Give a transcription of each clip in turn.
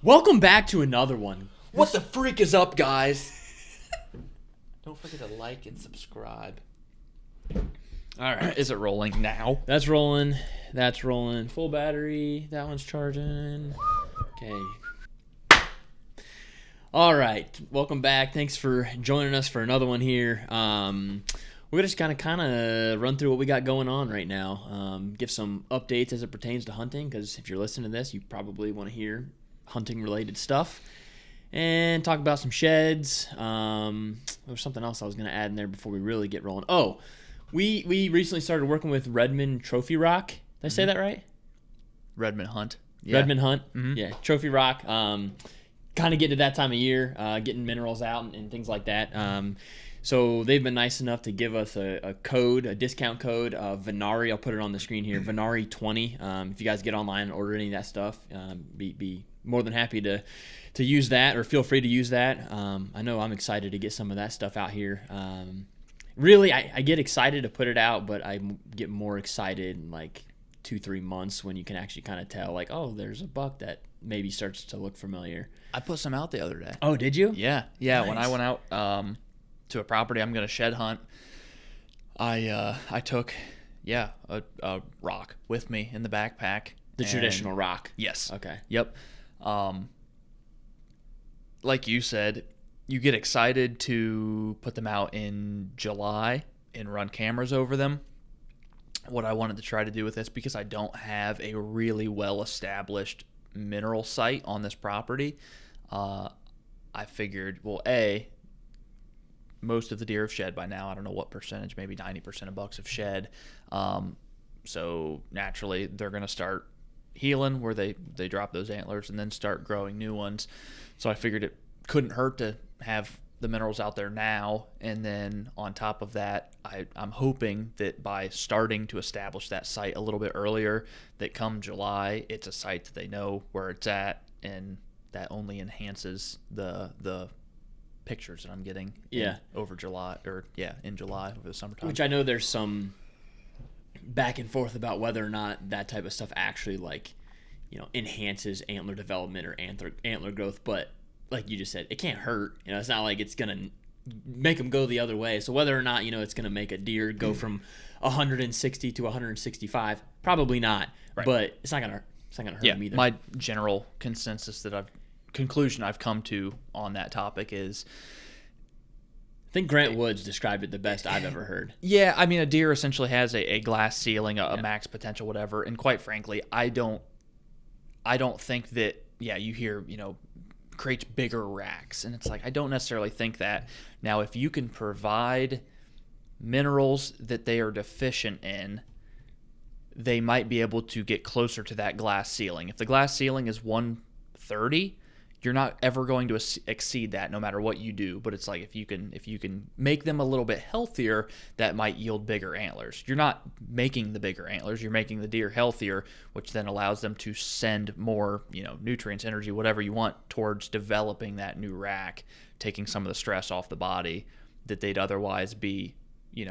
Welcome back to another one. What the freak is up, guys? Don't forget to like and subscribe. All right. Is it rolling now? That's rolling. That's rolling. Full battery. That one's charging. Okay. All right. Welcome back. Thanks for joining us for another one here. We're just kind of run through what we got going on right now. Give some updates as it pertains to hunting, because if you're listening to this, you probably want to hear hunting-related stuff. And talk about some sheds. There was something else I was going to add in there before we really get rolling. Oh, we recently started working with Redmond Trophy Rock. Did I say that right? Redmond Hunt. Yeah. Redmond Hunt. Mm-hmm. Yeah, Trophy Rock. Kind of getting to that time of year, getting minerals out and things like that. So they've been nice enough to give us a code, a discount code, VENARI. I'll put it on the screen here, VENARI20. If you guys get online and order any of that stuff, be more than happy to use that, or feel free to use that. I know I'm excited to get some of that stuff out here. Really, I get excited to put it out, but I get more excited in like 2-3 months when you can actually kind of tell, like, oh, there's a buck that maybe starts to look familiar. I put some out the other day. Oh, did you? Yeah. Nice. When I went out to a property I'm going to shed hunt, I took a rock with me in the backpack. The traditional rock. Yes. Okay. Yep. Like you said, you get excited to put them out in July and run cameras over them. What I wanted to try to do with this, because I don't have a really well-established mineral site on this property, I figured, well, most of the deer have shed by now. I don't know what percentage, maybe 90% of bucks have shed. So naturally, they're going to start healing where they drop those antlers and then start growing new ones. So I figured it couldn't hurt to have the minerals out there now, and then on top of that, I'm hoping that by starting to establish that site a little bit earlier, that come July, it's a site that they know where it's at, and that only enhances the pictures that I'm getting in July over the summertime. Which I know there's some back and forth about whether or not that type of stuff actually, like, enhances antler development or antler growth, but like you just said, it can't hurt. It's not like it's gonna make them go the other way. So whether or not it's gonna make a deer go from 160 to 165, probably not. Right. But it's not gonna hurt them either. My general conclusion I've come to on that topic is, I think Grant Woods described it the best I've ever heard. Yeah, I mean, a deer essentially has a glass ceiling, a max potential, whatever. And quite frankly, I don't think that. Yeah, you hear creates bigger racks, and it's like, I don't necessarily think that. Now, if you can provide minerals that they are deficient in, they might be able to get closer to that glass ceiling. If the glass ceiling is 130, you're not ever going to exceed that no matter what you do. But it's like, if you can make them a little bit healthier, that might yield bigger antlers. You're not making the bigger antlers, you're making the deer healthier, which then allows them to send more, nutrients, energy, whatever you want, towards developing that new rack, taking some of the stress off the body that they'd otherwise be,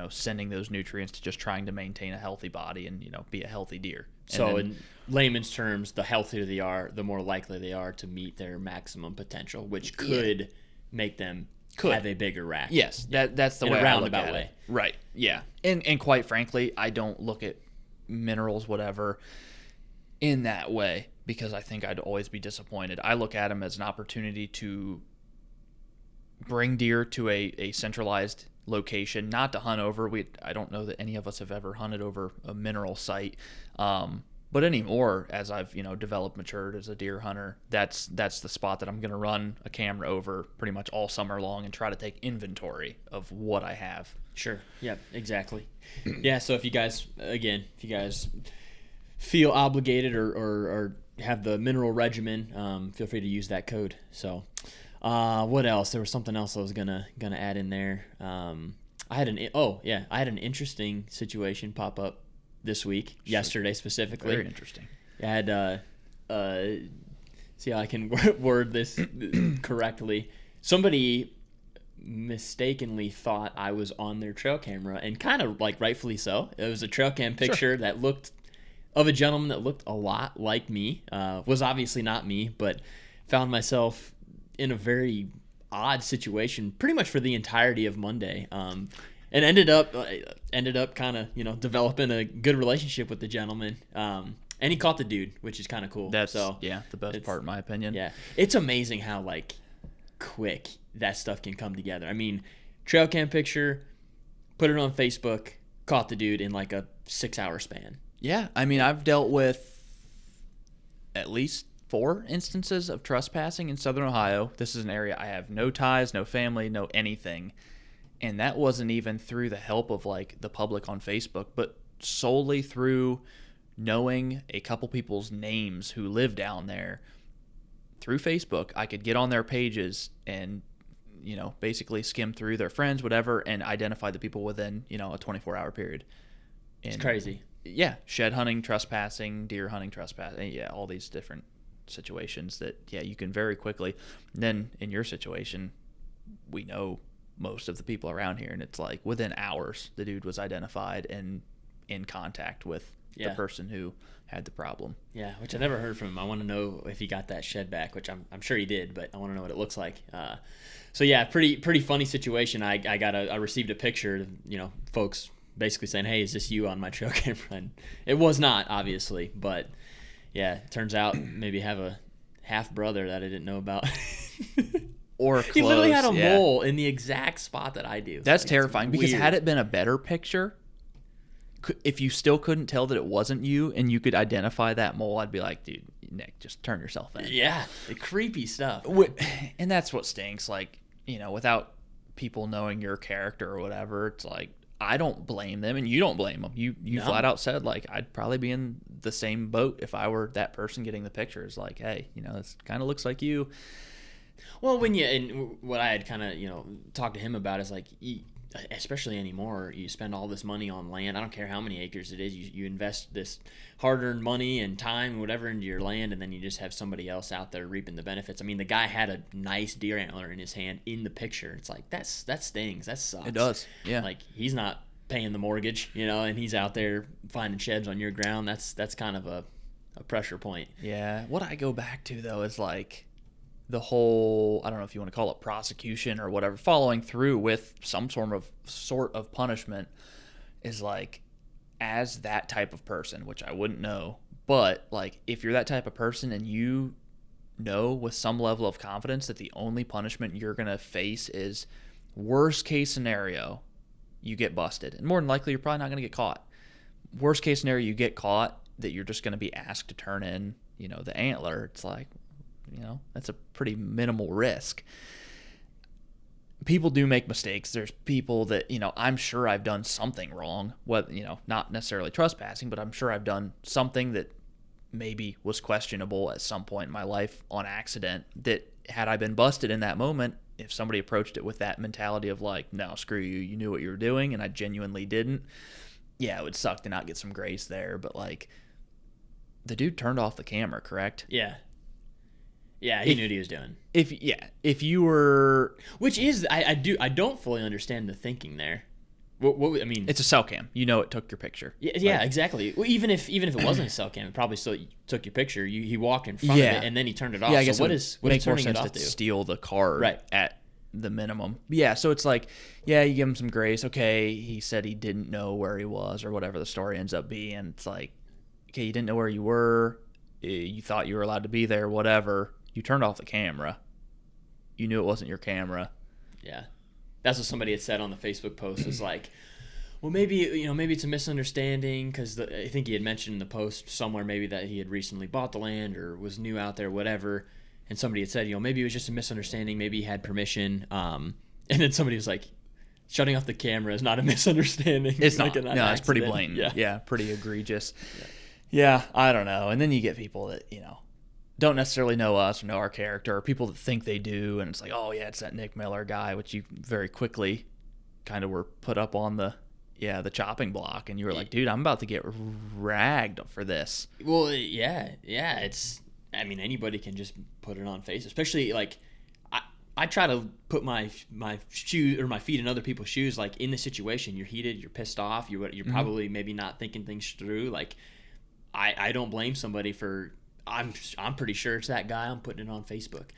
sending those nutrients to just trying to maintain a healthy body and, be a healthy deer. So in layman's terms, the healthier they are, the more likely they are to meet their maximum potential, which could make them have a bigger rack. Yes, that's the way I look at it. Right, yeah. And quite frankly, I don't look at minerals, whatever, in that way, because I think I'd always be disappointed. I look at them as an opportunity to bring deer to a centralized location, not to hunt over. I don't know that any of us have ever hunted over a mineral site, but anymore, as I've developed, matured as a deer hunter, that's the spot that I'm going to run a camera over pretty much all summer long and try to take inventory of what I have. Sure. Yeah. Exactly. Yeah. So if you guys feel obligated or have the mineral regimen, feel free to use that code. So. What else? There was something else I was gonna add in there. I had an interesting situation pop up this week, yesterday specifically. Very interesting. I had see how I can word this correctly. Somebody mistakenly thought I was on their trail camera, and kind of like rightfully so. It was a trail cam picture that looked of a gentleman that looked a lot like me. Was obviously not me, but found myself in a very odd situation pretty much for the entirety of Monday. And ended up kind of, developing a good relationship with the gentleman. And he caught the dude, which is kind of cool. That's the best part in my opinion. Yeah. It's amazing how like quick that stuff can come together. I mean, trail cam picture, put it on Facebook, caught the dude in like a 6-hour span. Yeah. I mean, I've dealt with at least 4 instances of trespassing in Southern Ohio. This is an area I have no ties, no family, no anything. And that wasn't even through the help of like the public on Facebook, but solely through knowing a couple people's names who live down there through Facebook. I could get on their pages and, basically skim through their friends, whatever, and identify the people within, a 24-hour period. And, it's crazy. Yeah. Shed hunting, trespassing, deer hunting, trespassing. Yeah. All these different situations that, you can very quickly. And then in your situation, we know most of the people around here, and it's like within hours the dude was identified and in contact with the person who had the problem. Yeah, which I never heard from him. I want to know if he got that shed back, which I'm sure he did, but I want to know what it looks like. So yeah, pretty funny situation. I received a picture, folks basically saying, "Hey, is this you on my trail camera?" And it was not, obviously, but yeah, it turns out maybe have a half brother that I didn't know about. Or close, he literally had a mole in the exact spot that I do. That's terrifying, because had it been a better picture, if you still couldn't tell that it wasn't you and you could identify that mole, I'd be like, dude, Nick, just turn yourself in. Yeah, the creepy stuff. And that's what stinks. Like, without people knowing your character or whatever, it's like, I don't blame them and you don't blame them. You flat out said, like, I'd probably be in the same boat if I were that person getting the pictures. Like, hey, this kind of looks like you. Well, and what I had kind of, talked to him about is like, especially anymore, you spend all this money on land. I don't care how many acres it is. You invest this hard-earned money and time and whatever into your land, and then you just have somebody else out there reaping the benefits. I mean, the guy had a nice deer antler in his hand in the picture. It's like, that stings. That sucks. It does, yeah. Like, he's not paying the mortgage, and he's out there finding sheds on your ground. That's kind of a pressure point. Yeah. What I go back to, though, is like, the whole, I don't know if you want to call it prosecution or whatever, following through with some sort of punishment is like, as that type of person, which I wouldn't know, but like, if you're that type of person and you know with some level of confidence that the only punishment you're going to face is worst case scenario, you get busted. And more than likely, you're probably not going to get caught. Worst case scenario, you get caught, that you're just going to be asked to turn in, the antler. It's like, that's a pretty minimal risk. People do make mistakes. There's people that, I'm sure I've done something wrong. Whether, not necessarily trespassing, but I'm sure I've done something that maybe was questionable at some point in my life on accident, that had I been busted in that moment, if somebody approached it with that mentality of like, no, screw you, you knew what you were doing, and I genuinely didn't, yeah, it would suck to not get some grace there. But like, the dude turned off the camera, correct? Yeah. Yeah, he knew what he was doing. If you were, which is, I don't fully understand the thinking there. What I mean, it's a cell cam. It took your picture. Yeah, exactly. Well, even if it wasn't a cell cam, it probably still took your picture. He walked in front of it and then he turned it off. Yeah, I guess so what is turning it off to steal the card at the minimum. Yeah, so it's like, yeah, you give him some grace. Okay, he said he didn't know where he was or whatever the story ends up being. It's like, okay, you didn't know where you were. You thought you were allowed to be there. Whatever. You turned off the camera. You knew it wasn't your camera. Yeah. That's what somebody had said on the Facebook post, was like, well, maybe it's a misunderstanding, because I think he had mentioned in the post somewhere maybe that he had recently bought the land or was new out there, whatever. And somebody had said, maybe it was just a misunderstanding. Maybe he had permission. And then somebody was like, shutting off the camera is not a misunderstanding. It's not. No, it's pretty blatant. Yeah, pretty egregious. Yeah, I don't know. And then you get people that, don't necessarily know us or know our character, or people that think they do, and it's like, oh yeah, it's that Nick Miller guy, which you very quickly kind of were put up on the chopping block, and you were like, dude, I'm about to get ragged for this. Well, yeah, it's, I mean, anybody can just put it on Facebook, especially like, I try to put my shoe or my feet in other people's shoes, like in the situation, you're heated, you're pissed off, you're probably maybe not thinking things through. Like, I don't blame somebody for I'm pretty sure it's that guy. I'm putting it on Facebook.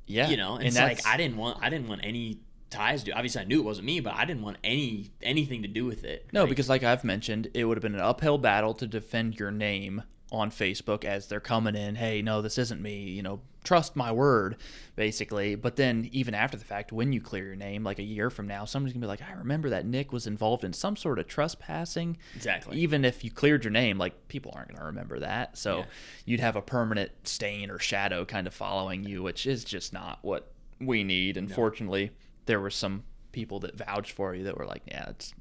Yeah, It's like I didn't want any ties to. Obviously, I knew it wasn't me, but I didn't want anything to do with it. No, because like I've mentioned, it would have been an uphill battle to defend your name on Facebook as they're coming in. Hey, no, this isn't me. Trust my word, basically. But then even after the fact, when you clear your name, like a year from now, somebody's gonna be like, I remember that Nick was involved in some sort of trespassing. Exactly. Even if you cleared your name, like people aren't gonna remember that. So you'd have a permanent stain or shadow kind of following you, which is just not what we need. Unfortunately, there were some people that vouched for you that were like, it's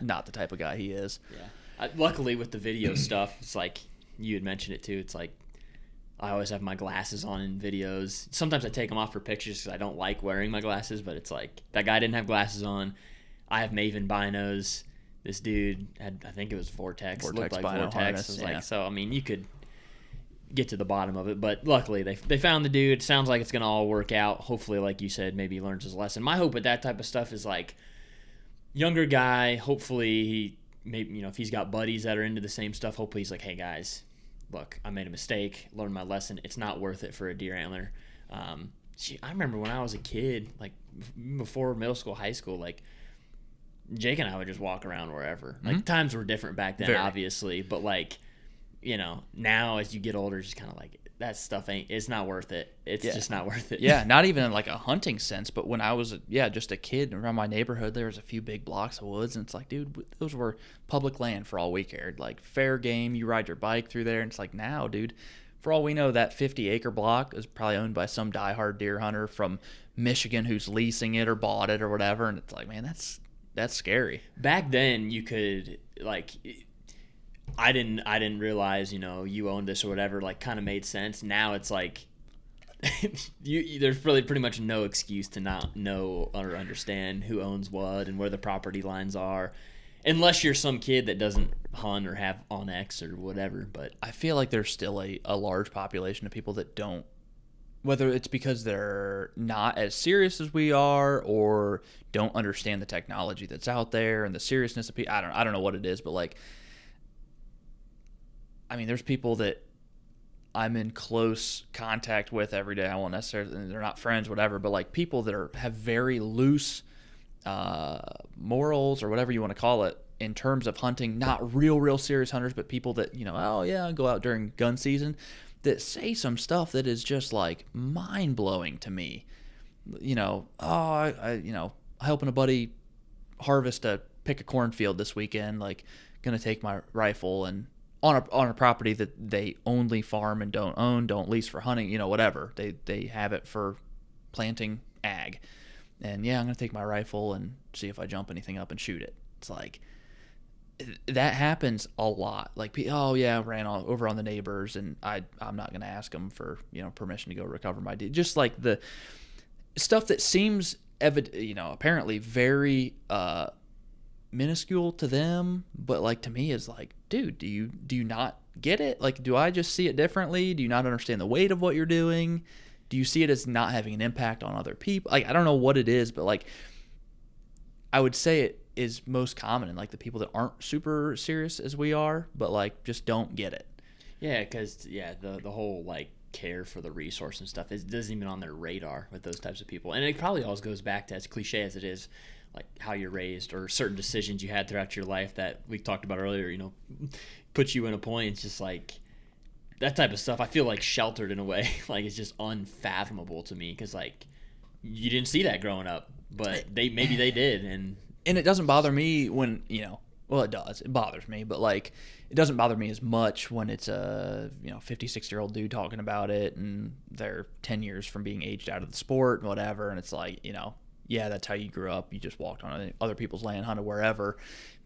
not the type of guy he is. Yeah. Luckily, with the video stuff, it's like you had mentioned it too. It's like I always have my glasses on in videos. Sometimes I take them off for pictures because I don't like wearing my glasses, but it's like that guy didn't have glasses on. I have Maven binos. This dude had, I think it was Vortex. It looked like Vortex. Harness, it was like, so, I mean, you could get to the bottom of it, but luckily they found the dude. Sounds like it's going to all work out. Hopefully, like you said, maybe he learns his lesson. My hope with that type of stuff is like younger guy, hopefully he maybe, if he's got buddies that are into the same stuff, hopefully he's like, hey guys, look, I made a mistake, learned my lesson. It's not worth it for a deer antler. I remember when I was a kid, like before middle school, high school, like Jake and I would just walk around wherever. Like times were different back then, obviously, but like, now as you get older, it's just kind of like that stuff it's not worth it. It's just not worth it. Yeah, not even in like a hunting sense, but when I was just a kid around my neighborhood, there was a few big blocks of woods, and it's like, dude, those were public land for all we cared. Like fair game, you ride your bike through there, and it's like now, dude, for all we know, that 50-acre block is probably owned by some diehard deer hunter from Michigan who's leasing it or bought it or whatever, and it's like, man, that's scary. Back then, you could like. I didn't realize, you owned this or whatever, like kind of made sense. Now it's like there's really pretty much no excuse to not know or understand who owns what and where the property lines are, unless you're some kid that doesn't hunt or have onX or whatever. But I feel like there's still a large population of people that don't, whether it's because they're not as serious as we are or don't understand the technology that's out there and the seriousness of people. I don't know what it is, but like, I mean, there's people that I'm in close contact with every day. I won't necessarily, they're not friends, whatever, but like people that have very loose morals or whatever you want to call it in terms of hunting, not real serious hunters, but people that, I go out during gun season, that say some stuff that is just like mind blowing to me. I helping a buddy harvest pick a cornfield this weekend, like gonna take my rifle and on a property that they only farm and don't own, don't lease for hunting, whatever. They have it for planting ag. And I'm going to take my rifle and see if I jump anything up and shoot it. It's like, that happens a lot. Like, ran over on the neighbors, and I'm not going to ask them for, permission to go recover my deed. Just like the stuff that seems, apparently very minuscule to them, but like to me is like, dude, do you not get it? Like, do I just see it differently? Do you not understand the weight of what you're doing? Do you see it as not having an impact on other people? Like, I don't know what it is, but like, I would say it is most common in like the people that aren't super serious as we are, but like just don't get it. Yeah, because the whole like care for the resource and stuff isn't even on their radar with those types of people, and it probably always goes back to, as cliche as it is, like how you're raised or certain decisions you had throughout your life that we talked about earlier, put you in a point. It's just like that type of stuff. I feel like sheltered in a way, like it's just unfathomable to me because like you didn't see that growing up, but maybe they did, and it doesn't bother me when well, it does. It bothers me, but like it doesn't bother me as much when it's a 56-year-old dude talking about it and they're 10 years from being aged out of the sport and whatever, and it's like that's how you grew up. You just walked on other people's land, hunted wherever,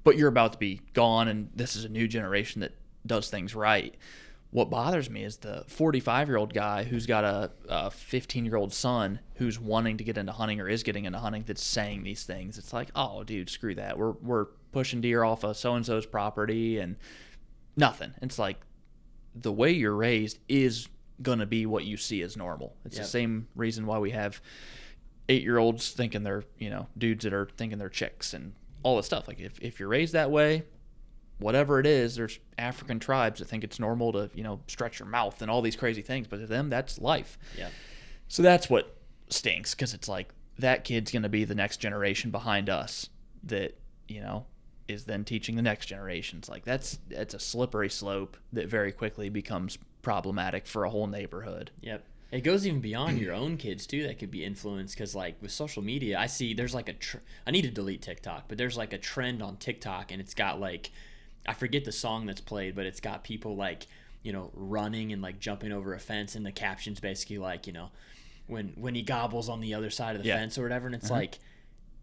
but you're about to be gone, and this is a new generation that does things right. What bothers me is the 45-year-old guy who's got a 15-year-old son who's wanting to get into hunting or is getting into hunting that's saying these things. It's like, oh, dude, screw that. We're pushing deer off of so-and-so's property and nothing. It's like the way you're raised is going to be what you see as normal. It's the same reason why we have 8-year-olds thinking they're, dudes that are thinking they're chicks and all this stuff. Like if you're raised that way, whatever it is, there's African tribes that think it's normal to, stretch your mouth and all these crazy things, but to them, that's life. Yeah. So that's what stinks, because it's like that kid's going to be the next generation behind us that, is then teaching the next generations. Like that's a slippery slope that very quickly becomes problematic for a whole neighborhood. Yep. It goes even beyond your own kids too that could be influenced, because like with social media, I see there's like I need to delete TikTok, but there's like a trend on TikTok, and it's got like, I forget the song that's played, but it's got people like, running and like jumping over a fence, and the caption's basically like, when he gobbles on the other side of the fence or whatever, and it's like,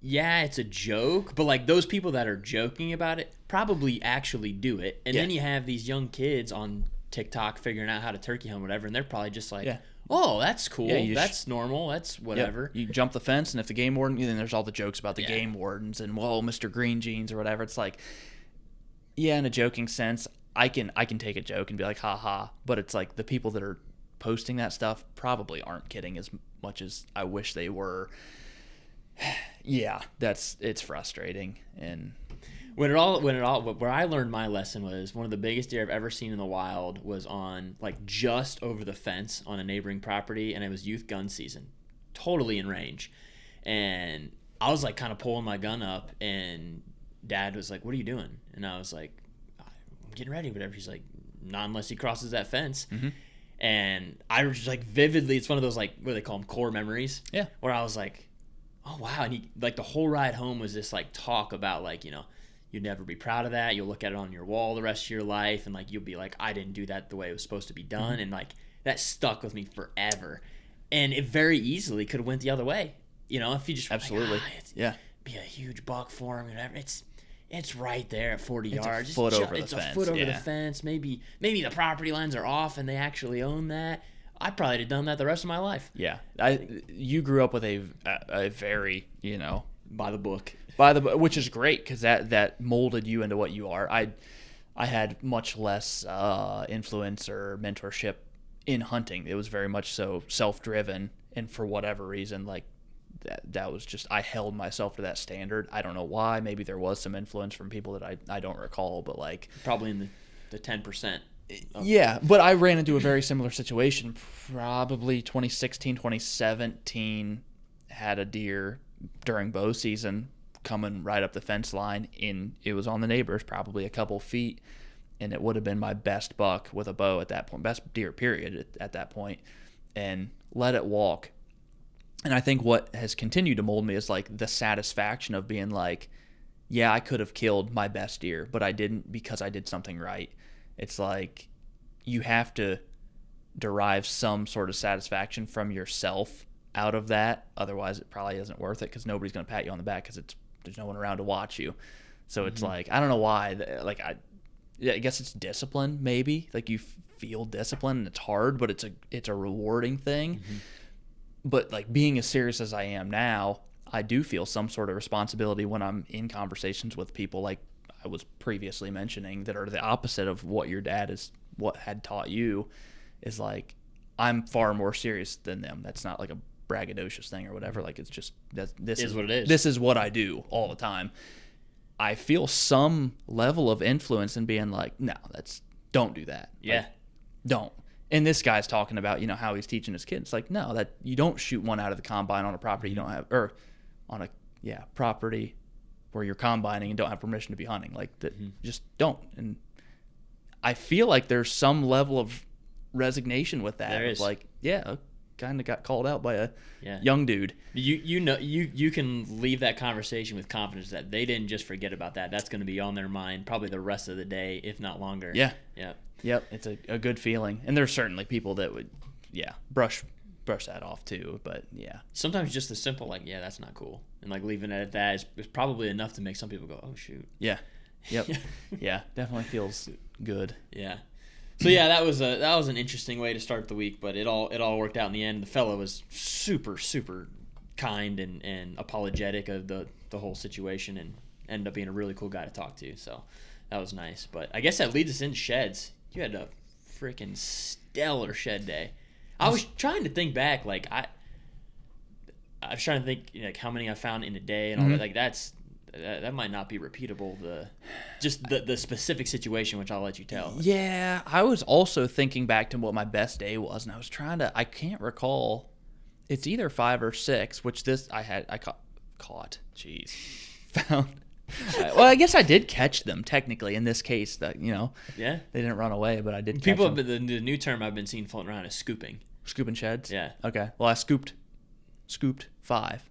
yeah, it's a joke, but like those people that are joking about it probably actually do it. And then you have these young kids on TikTok figuring out how to turkey hunt, whatever, and they're probably just like, oh, that's cool. That's normal. That's whatever. You jump the fence, and if the game warden, then there's all the jokes about the game wardens and, whoa, Mr. Green Jeans or whatever. It's like, in a joking sense, I can take a joke and be like, ha ha. But it's like the people that are posting that stuff probably aren't kidding as much as I wish they were. Yeah, it's frustrating. And where I learned my lesson was one of the biggest deer I've ever seen in the wild was on like just over the fence on a neighboring property, and it was youth gun season, totally in range. And I was like kind of pulling my gun up, and Dad was like, "What are you doing?" And I was like, "I'm getting ready, whatever." He's like, "Not unless he crosses that fence." Mm-hmm. And I was just like vividly, it's one of those like, what do they call them, core memories? Yeah. Where I was like, oh wow. And he, like, the whole ride home was this like talk about like, you'd never be proud of that. You'll look at it on your wall the rest of your life, and like you'll be like, I didn't do that the way it was supposed to be done. Mm-hmm. And like that stuck with me forever. And it very easily could have went the other way. If you just absolutely like, be a huge buck for him, whatever. It's right there at 40 yards. It's a foot over the fence. It's a foot over the fence. Maybe the property lines are off and they actually own that. I probably have done that the rest of my life. Yeah, you grew up with a very by the book, which is great, because that molded you into what you are. I had much less influence or mentorship in hunting. It was very much so self-driven, and for whatever reason, like that was just, I held myself to that standard. I don't know why. Maybe there was some influence from people that I don't recall, but like probably in the 10%. Yeah, but I ran into a very similar situation. Probably 2016, 2017, had a deer during bow season coming right up the fence line. It was on the neighbors, probably a couple feet, and it would have been my best buck with a bow at that point, best deer period at that point, and let it walk. And I think what has continued to mold me is like the satisfaction of being like, yeah, I could have killed my best deer, but I didn't because I did something right. It's like you have to derive some sort of satisfaction from yourself out of that. Otherwise, it probably isn't worth it, because nobody's going to pat you on the back because there's no one around to watch you. So it's like, I don't know why. Like I guess it's discipline, maybe. Like you feel discipline, and it's hard, but it's a rewarding thing. Mm-hmm. But like being as serious as I am now, I do feel some sort of responsibility when I'm in conversations with people like I was previously mentioning that are the opposite of what your dad had taught you. Is like, I'm far more serious than them. That's not like a braggadocious thing or whatever. Like, it's just this is what it is. This is what I do all the time. I feel some level of influence in being like, no, don't do that. Yeah, like, don't. And this guy's talking about, how he's teaching his kids. Like, no, that you don't shoot one out of the combine on a property you don't have, or on a property where you're combining and don't have permission to be hunting. Like that, just don't. And I feel like there's some level of resignation with that. There is. Like, I kind of got called out by a young dude. You can leave that conversation with confidence that they didn't just forget about that. That's going to be on their mind probably the rest of the day, if not longer. Yeah. Yep. It's a good feeling. And there's certainly people that would, brush that off too. But sometimes just the simple, like, that's not cool. And like leaving it at that is probably enough to make some people go, oh shoot. Yeah. Yep. Yeah. Definitely feels good. Yeah. So that was an interesting way to start the week, but it all worked out in the end. The fellow was super, super kind and apologetic of the whole situation, and ended up being a really cool guy to talk to. So that was nice. But I guess that leads us into sheds. You had a freaking stellar shed day. I was trying to think back, like I was trying to think like how many I found in a day and all that. Like that's that might not be repeatable. The specific situation, which I'll let you tell. Yeah, I was also thinking back to what my best day was, and I can't recall. It's either 5 or 6, which I caught. Jeez, found. Well, I guess I did catch them technically in this case. That Yeah, they didn't run away, but I did. People catch have them. the new term I've been seeing floating around is scooping. Scooping sheds. Yeah. Okay. Well, I scooped 5.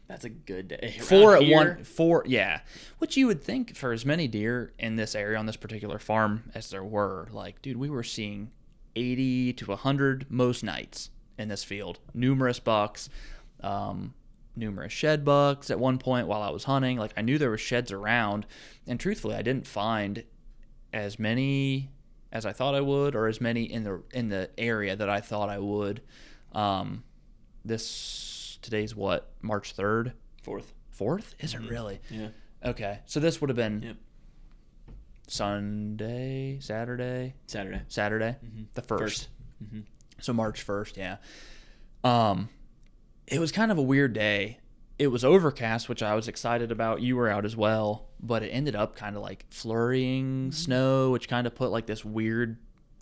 That's a good day. 4 Around at here, one. 4. Yeah. Which you would think for as many deer in this area on this particular farm as there were, like, dude, we were seeing 80 to 100 most nights in this field. Numerous bucks. Numerous shed bucks at one point while I was hunting. Like, I knew there were sheds around, and truthfully, I didn't find as many as I thought I would, or as many in the area that I thought I would. Today's what, March 3rd? 4th? Is it really? Yeah. Okay, so this would have been Saturday, the 1st. Mm-hmm. So March 1st, yeah. It was kind of a weird day. It was overcast, which I was excited about. You were out as well, but it ended up kind of like flurrying snow, which kind of put like this weird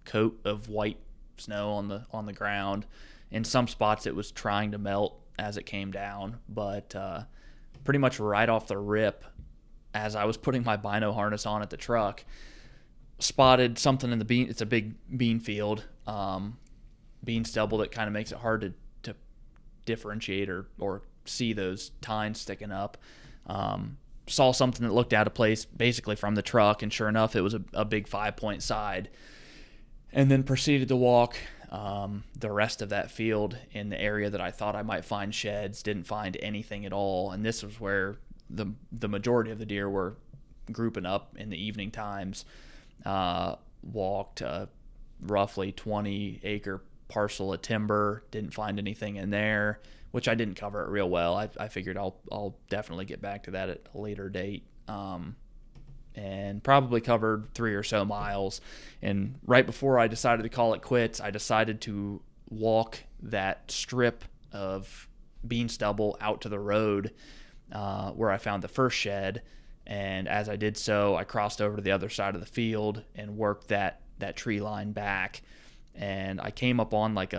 coat of white snow on the ground. In some spots, it was trying to melt as it came down, but pretty much right off the rip, as I was putting my bino harness on at the truck, spotted something in the bean. It's a big bean field, bean stubble that kind of makes it hard to differentiate or see those tines sticking up. Saw something that looked out of place basically from the truck, and sure enough, it was a big 5-point side. And then proceeded to walk the rest of that field in the area that I thought I might find sheds. Didn't find anything at all, and this was where the majority of the deer were grouping up in the evening times. Walked a roughly 20-acre parcel of timber. Didn't find anything in there, which I didn't cover it real well. I figured I'll definitely get back to that at a later date. And probably covered 3 or so miles. And right before I decided to call it quits, I decided to walk that strip of bean stubble out to the road where I found the first shed. And as I did so, I crossed over to the other side of the field and worked that tree line back. And I came up on like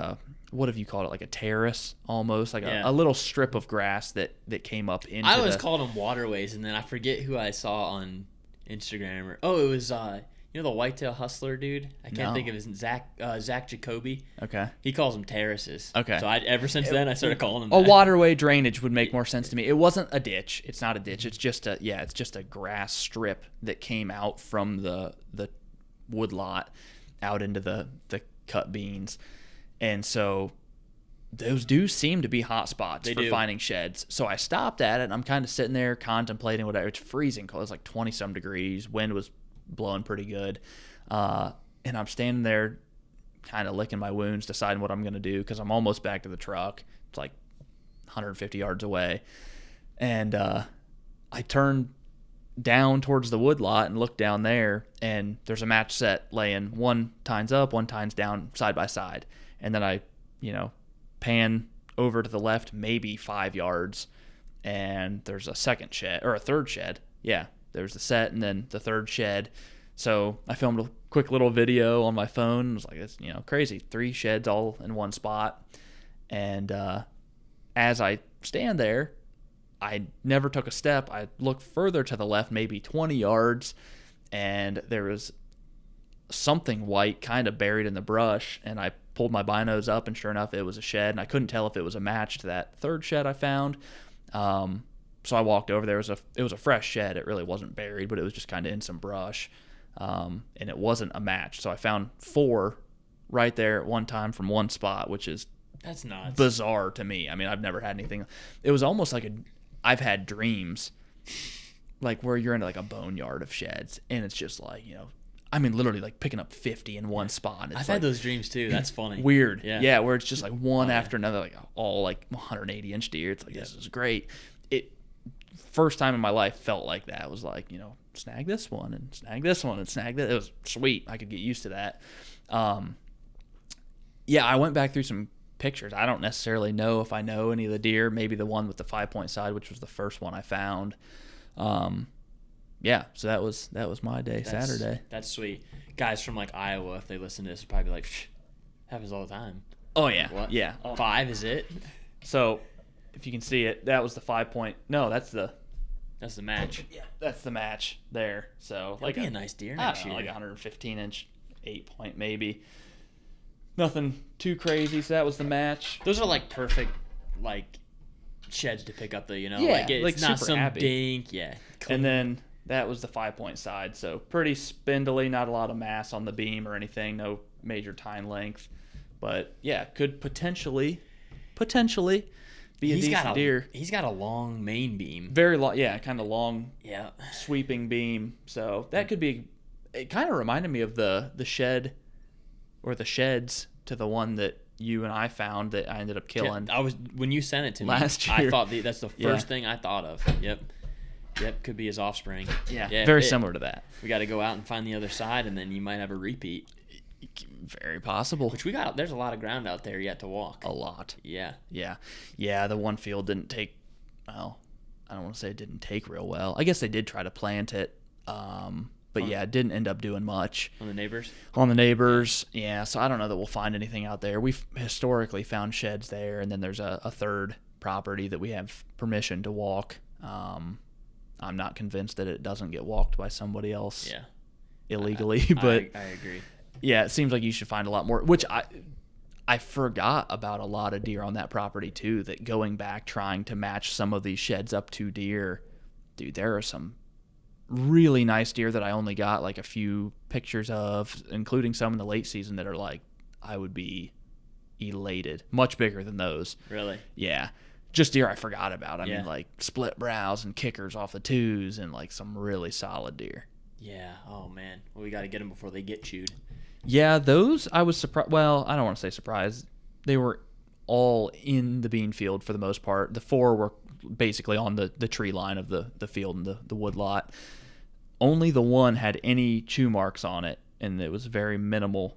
what have you called it? Like a terrace almost, like a little strip of grass that came up into. I always called them waterways, and then I forget who I saw on Instagram. It was the whitetail hustler dude. I can't think of his Zach Jacoby. Okay. He calls them terraces. Okay. So ever since then I started calling them a that. waterway drainage would make more sense to me. It wasn't a ditch. It's not a ditch. It's just a grass strip that came out from the woodlot out into the cut beans. And so those do seem to be hot spots for finding sheds. So I stopped at it, and I'm kind of sitting there contemplating whatever. It's freezing cold. It's like 20-some degrees. Wind was blowing pretty good. And I'm standing there kind of licking my wounds, deciding what I'm going to do because I'm almost back to the truck. It's like 150 yards away. And I turned down towards the woodlot and look down there, and there's a match set laying, one tine's up, one tine's down side by side. And then I, pan over to the left maybe 5 yards, and there's a second shed, or a third shed. Yeah, there's the set and then the third shed. So I filmed a quick little video on my phone. It was like, it's crazy, 3 sheds all in one spot. And as I stand there, I never took a step. I looked further to the left, maybe 20 yards, and there was something white kind of buried in the brush, and I pulled my binos up, and sure enough, it was a shed, and I couldn't tell if it was a match to that third shed I found. So I walked over there. It was a fresh shed. It really wasn't buried, but it was just kind of in some brush, and it wasn't a match. So I found 4 right there at one time from one spot, which is that's nuts. Bizarre to me. I mean, I've never had anything. It was almost like I've had dreams like where you're in like a boneyard of sheds, and it's just like, literally like picking up 50 in one spot. I've had those dreams too. That's funny. Weird. Yeah, where it's just like one after another, like all like 180-inch deer. It's like, this is great. It first time in my life felt like that. It was like, snag this one and snag this one and snag that. It was sweet. I could get used to that. I went back through some pictures. I don't necessarily know if I know any of the deer. Maybe the one with the 5-point side, which was the first one I found. Yeah, so that was my day, Saturday. That's sweet. Guys from like Iowa, if they listen to this, will probably be like, happens all the time. Oh yeah, What? yeah. 5 is it? So, if you can see it, that was the 5 point. No, that's the match. Yeah, that's the match there. So That'd be a nice deer I next don't know, year. like 115-inch 8-point maybe. Nothing too crazy. So that was the match. Those are like perfect, like sheds to pick up the, Yeah, like it's like not super some happy. dink, yeah. Clean. And then that was the 5-point side. So pretty spindly, not a lot of mass on the beam or anything, no major tine length. But yeah, could potentially be a decent deer. He's got a long main beam. Very long, yeah, kind of long, Yeah. sweeping beam. So that could be. It kind of reminded me of the shed, or the sheds to the one that you and I found that I ended up killing. Yeah, when you sent it to me last year. I thought that's the first thing I thought of. Yep, could be his offspring. Yeah, very similar to that. We got to go out and find the other side, and then you might have a repeat. Very possible. Which there's a lot of ground out there yet to walk. A lot. Yeah. The one field didn't take. Well, I don't want to say it didn't take real well. I guess they did try to plant it, but it didn't end up doing much. On the neighbors. Yeah. So I don't know that we'll find anything out there. We've historically found sheds there, and then there's a third property that we have permission to walk. I'm not convinced that it doesn't get walked by somebody else. Yeah. Illegally, but I agree. Yeah, it seems like you should find a lot more, which I forgot about a lot of deer on that property too, that going back trying to match some of these sheds up to deer, dude, there are some really nice deer that I only got like a few pictures of, including some in the late season that are like, I would be elated. Much bigger than those. Really? Yeah. Just deer I forgot about. I mean, like split brows and kickers off the twos and like some really solid deer. Yeah. Oh, man. Well, we got to get them before they get chewed. Yeah, those I was surprised. Well, I don't want to say surprised. They were all in the bean field for the most part. The 4 were basically on the tree line of the field and the wood lot. Only the 1 had any chew marks on it, and it was very minimal.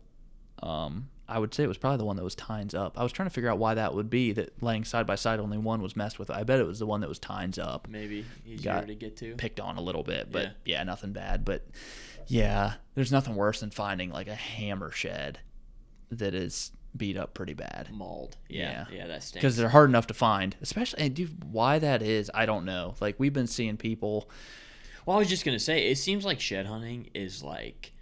I would say it was probably the one that was tines up. I was trying to figure out why that would be, that laying side by side only one was messed with. I bet it was the one that was tines up. Maybe easier to get to. Picked on a little bit, but yeah, nothing bad. But yeah, there's nothing worse than finding like a hammer shed that is beat up pretty bad. Mauled. Yeah, that stinks. Because they're hard enough to find. Especially, and dude, why that is, I don't know. Like, we've been seeing people. Well, I was just going to say, it seems like shed hunting is like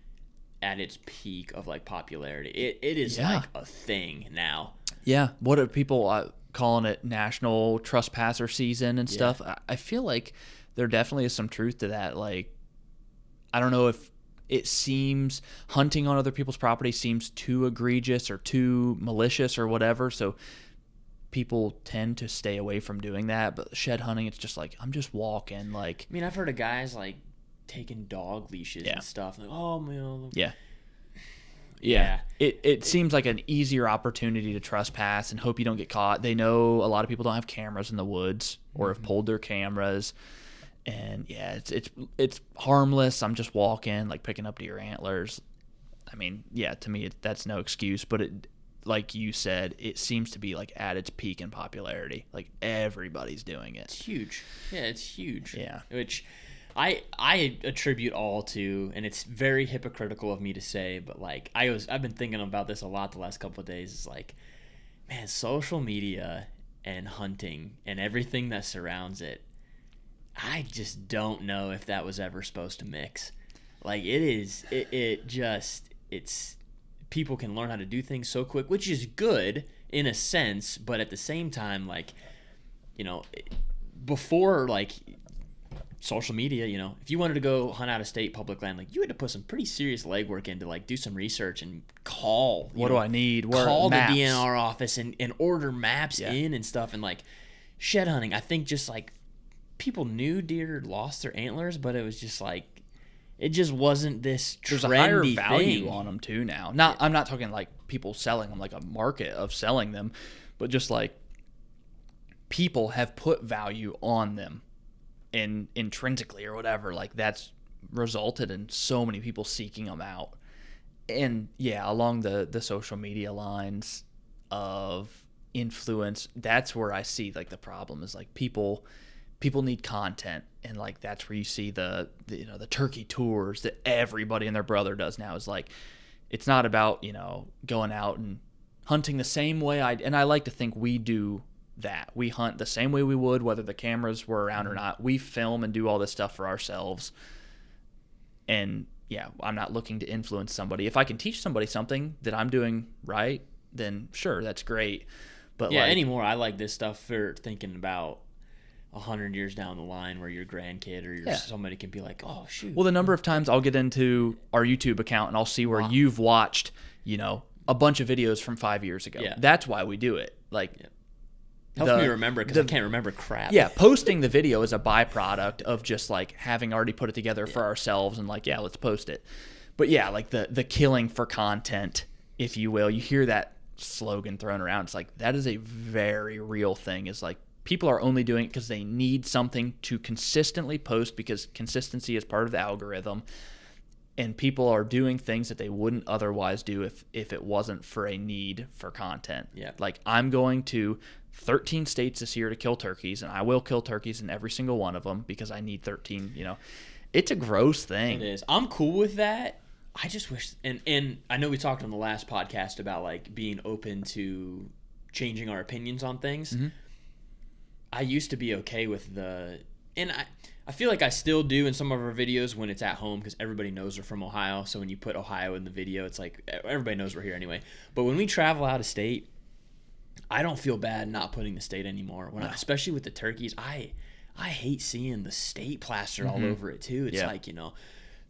at its peak of like popularity. It is like a thing now. Yeah. What are people calling it? National Trespasser season and stuff. I feel like there definitely is some truth to that. Like, I don't know if it seems hunting on other people's property seems too egregious or too malicious or whatever. So people tend to stay away from doing that. But shed hunting, it's just like, I'm just walking. Like, I mean, I've heard of guys like taking dog leashes and stuff. Like, oh man. Yeah. It seems like an easier opportunity to trespass and hope you don't get caught. They know a lot of people don't have cameras in the woods or have pulled their cameras. And yeah, it's harmless. I'm just walking, like picking up deer antlers. I mean, yeah, to me that's no excuse. But it, like you said, it seems to be like at its peak in popularity. Like everybody's doing it. It's huge. Yeah, it's huge. Yeah. Which I attribute all to, and it's very hypocritical of me to say, but like I've been thinking about this a lot the last couple of days. It's like, man, social media and hunting and everything that surrounds it, I just don't know if that was ever supposed to mix. Like it's people can learn how to do things so quick, which is good in a sense, but at the same time, like, you know, before like social media, you know, if you wanted to go hunt out of state public land, like you had to put some pretty serious legwork into like do some research and call. What do I need? Call the maps. DNR office and order maps in and stuff. And like shed hunting, I think just like people knew deer lost their antlers, but it was just like it just wasn't this trendy There's a higher value thing on them too now. I'm not talking like people selling them, like a market of selling them, but just like people have put value on them. And intrinsically or whatever, like that's resulted in so many people seeking them out. And yeah, along the social media lines of influence, that's where I see like the problem is like people people need content, and like that's where you see the turkey tours that everybody and their brother does now. Is like, it's not about going out and hunting the same way and I like to think we do that. We hunt the same way we would whether the cameras were around or not. We film and do all this stuff for ourselves, and I'm not looking to influence somebody. If I can teach somebody something that I'm doing right, then sure, that's great. But anymore, I like this stuff for thinking about 100 years down the line where your grandkid or somebody can be like, oh shoot. Well, the number of times I'll get into our YouTube account and I'll see where you've watched, a bunch of videos from 5 years ago. Yeah. That's why we do it. Like, helps me remember because I can't remember crap. Yeah, posting the video is a byproduct of just like having already put it together for ourselves and like, let's post it. But like the killing for content, if you will, you hear that slogan thrown around. It's like, that is a very real thing. Is like, people are only doing it because they need something to consistently post, because consistency is part of the algorithm. And people are doing things that they wouldn't otherwise do if it wasn't for a need for content. Yeah. Like, I'm going to 13 states this year to kill turkeys, and I will kill turkeys in every single one of them because I need 13, It's a gross thing. It is. I'm cool with that. I just wish, and I know we talked on the last podcast about like being open to changing our opinions on things. Mm-hmm. I used to be okay with and I feel like I still do in some of our videos when it's at home, because everybody knows we're from Ohio. So when you put Ohio in the video, it's like everybody knows we're here anyway. But when we travel out of state, I don't feel bad not putting the state anymore. Especially with the turkeys, I hate seeing the state plastered all over it too. It's like,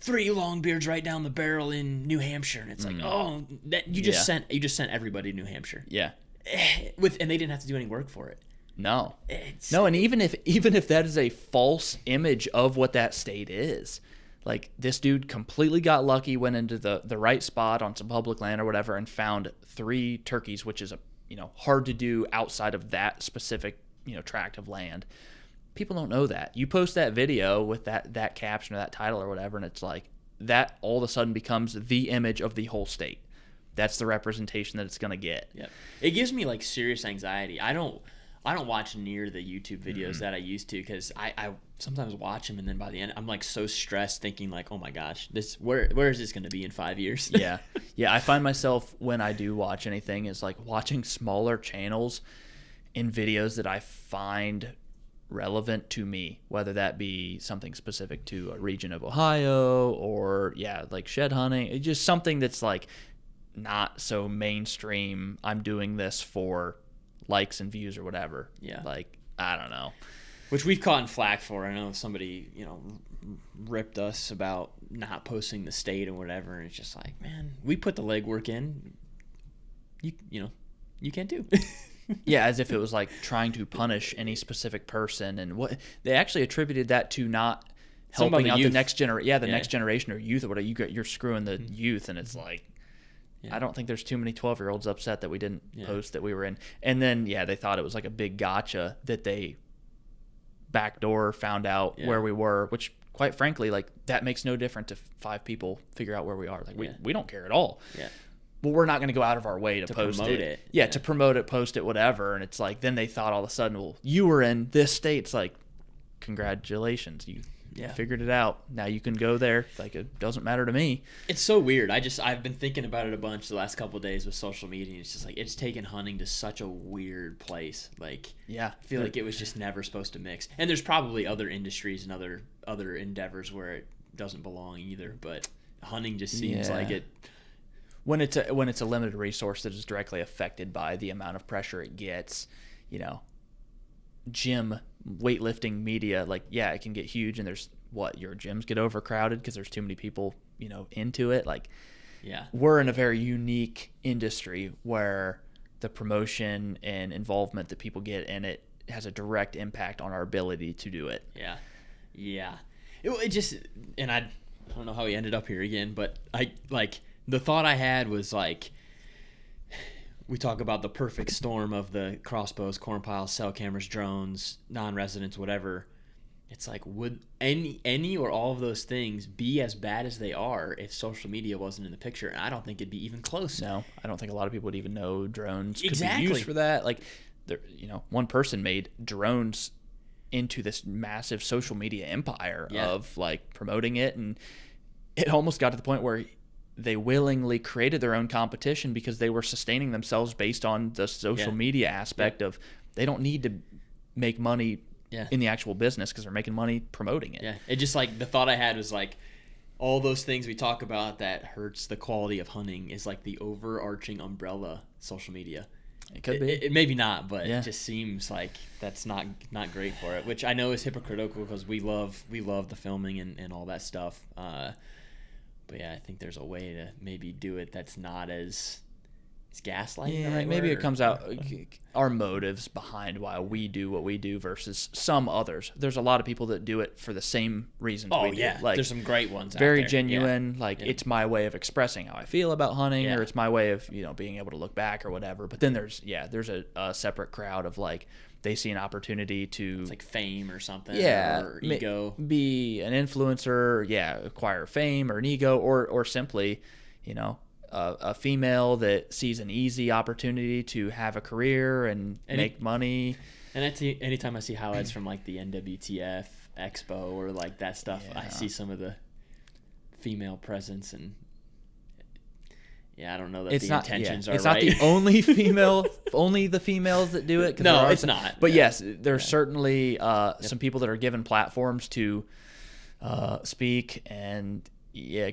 3 longbeards right down the barrel in New Hampshire, and it's like, oh, that you just sent everybody to New Hampshire. Yeah. And they didn't have to do any work for it. No. And even if that is a false image of what that state is, like, this dude completely got lucky, went into the right spot on some public land or whatever, and found 3 turkeys, which is hard to do outside of that specific tract of land. People don't know that. You post that video with that caption or that title or whatever, and it's like that all of a sudden becomes the image of the whole state. That's the representation that it's going to get. Yeah. It gives me like serious anxiety. I don't watch near the YouTube videos that I used to, because I sometimes watch them, and then by the end I'm like so stressed thinking like, oh my gosh, where is this going to be in 5 years? Yeah. I find myself, when I do watch anything, is like watching smaller channels in videos that I find relevant to me, whether that be something specific to a region of Ohio or like shed hunting. It's just something that's like not so mainstream. I'm doing this for likes and views or whatever. Yeah. Like, I don't know. Which we've caught flack for. I know somebody, ripped us about not posting the state or whatever, and it's just like, man, we put the legwork in. You can't do. Yeah, as if it was like trying to punish any specific person, and what they actually attributed that to not helping out the next generation. Next generation or youth or whatever. You're screwing the youth, and it's like, I don't think there's too many 12-year-olds upset that we didn't post that we were in. And then they thought it was like a big gotcha that they backdoor found out where we were, which quite frankly, like, that makes no difference if 5 people figure out where we are. Like, we don't care at all. Yeah. But we're not going to go out of our way to post it. Yeah, to promote it, post it, whatever. And it's like, then they thought all of a sudden, well, you were in this state. It's like, congratulations, you figured it out. Now you can go there. Like, it doesn't matter to me. It's so weird. I've been thinking about it a bunch the last couple of days with social media. It's just like, it's taken hunting to such a weird place. Like, I feel like it was just never supposed to mix. And there's probably other industries and other endeavors where it doesn't belong either. But hunting just seems like it. When it's a limited resource that is directly affected by the amount of pressure it gets, gym weightlifting media, like, it can get huge, and there's your gyms get overcrowded because there's too many people, into it. Like, we're in a very unique industry where the promotion and involvement that people get in it has a direct impact on our ability to do it. It just, and I don't know how we ended up here again, but the thought I had was like, we talk about the perfect storm of the crossbows, corn piles, cell cameras, drones, non-residents, whatever. It's like, would any or all of those things be as bad as they are if social media wasn't in the picture? And I don't think it'd be even close. No, I don't think a lot of people would even know drones could be used for that. Like, one person made drones into this massive social media empire of like promoting it, and it almost got to the point where they willingly created their own competition because they were sustaining themselves based on the social media aspect of they don't need to make money in the actual business because they're making money promoting it. Yeah, it just like the thought I had was like all those things we talk about that hurts the quality of hunting is like the overarching umbrella social media. It could be. It maybe not, but it just seems like that's not great for it, which I know is hypocritical because we love the filming and all that stuff. But yeah, I think there's a way to maybe do it that's not as gaslighting. Yeah, maybe it comes out our motives behind why we do what we do versus some others. There's a lot of people that do it for the same reasons we do. Like, there's some great ones out very there. genuine, it's my way of expressing how I feel about hunting, or it's my way of being able to look back or whatever. But then there's a separate crowd of like they see an opportunity to it's like fame or something, or ego, be an influencer, acquire fame or an ego, or simply a female that sees an easy opportunity to have a career and make money. And anytime I see highlights from like the NWTF Expo or like that stuff, I see some of the female presence, and I don't know that intentions are it's right. It's not the only only the females that do it. No, it's not. But yes, there's certainly some people that are given platforms to speak and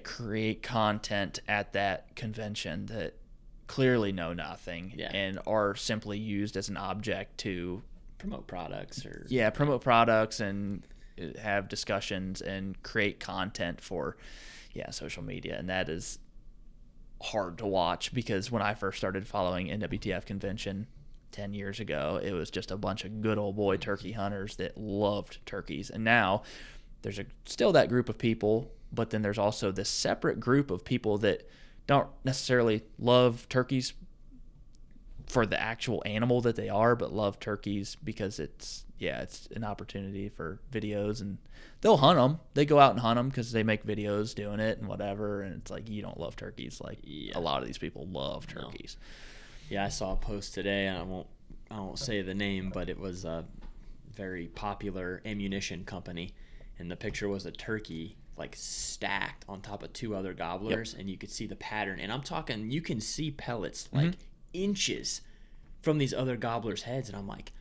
create content at that convention that clearly know nothing and are simply used as an object to promote products and have discussions and create content for social media. And that is hard to watch because when I first started following NWTF convention 10 years ago, it was just a bunch of good old boy turkey hunters that loved turkeys. And now there's still that group of people, but then there's also this separate group of people that don't necessarily love turkeys for the actual animal that they are, but love turkeys because it's an opportunity for videos, and they'll hunt them. They go out and hunt them because they make videos doing it and whatever. And it's like, you don't love turkeys. Like a lot of these people love turkeys. No. Yeah, I saw a post today, and I won't say the name, but it was a very popular ammunition company, and the picture was a turkey like stacked on top of two other gobblers, and you could see the pattern. And I'm talking, you can see pellets like inches from these other gobblers' heads, and I'm like,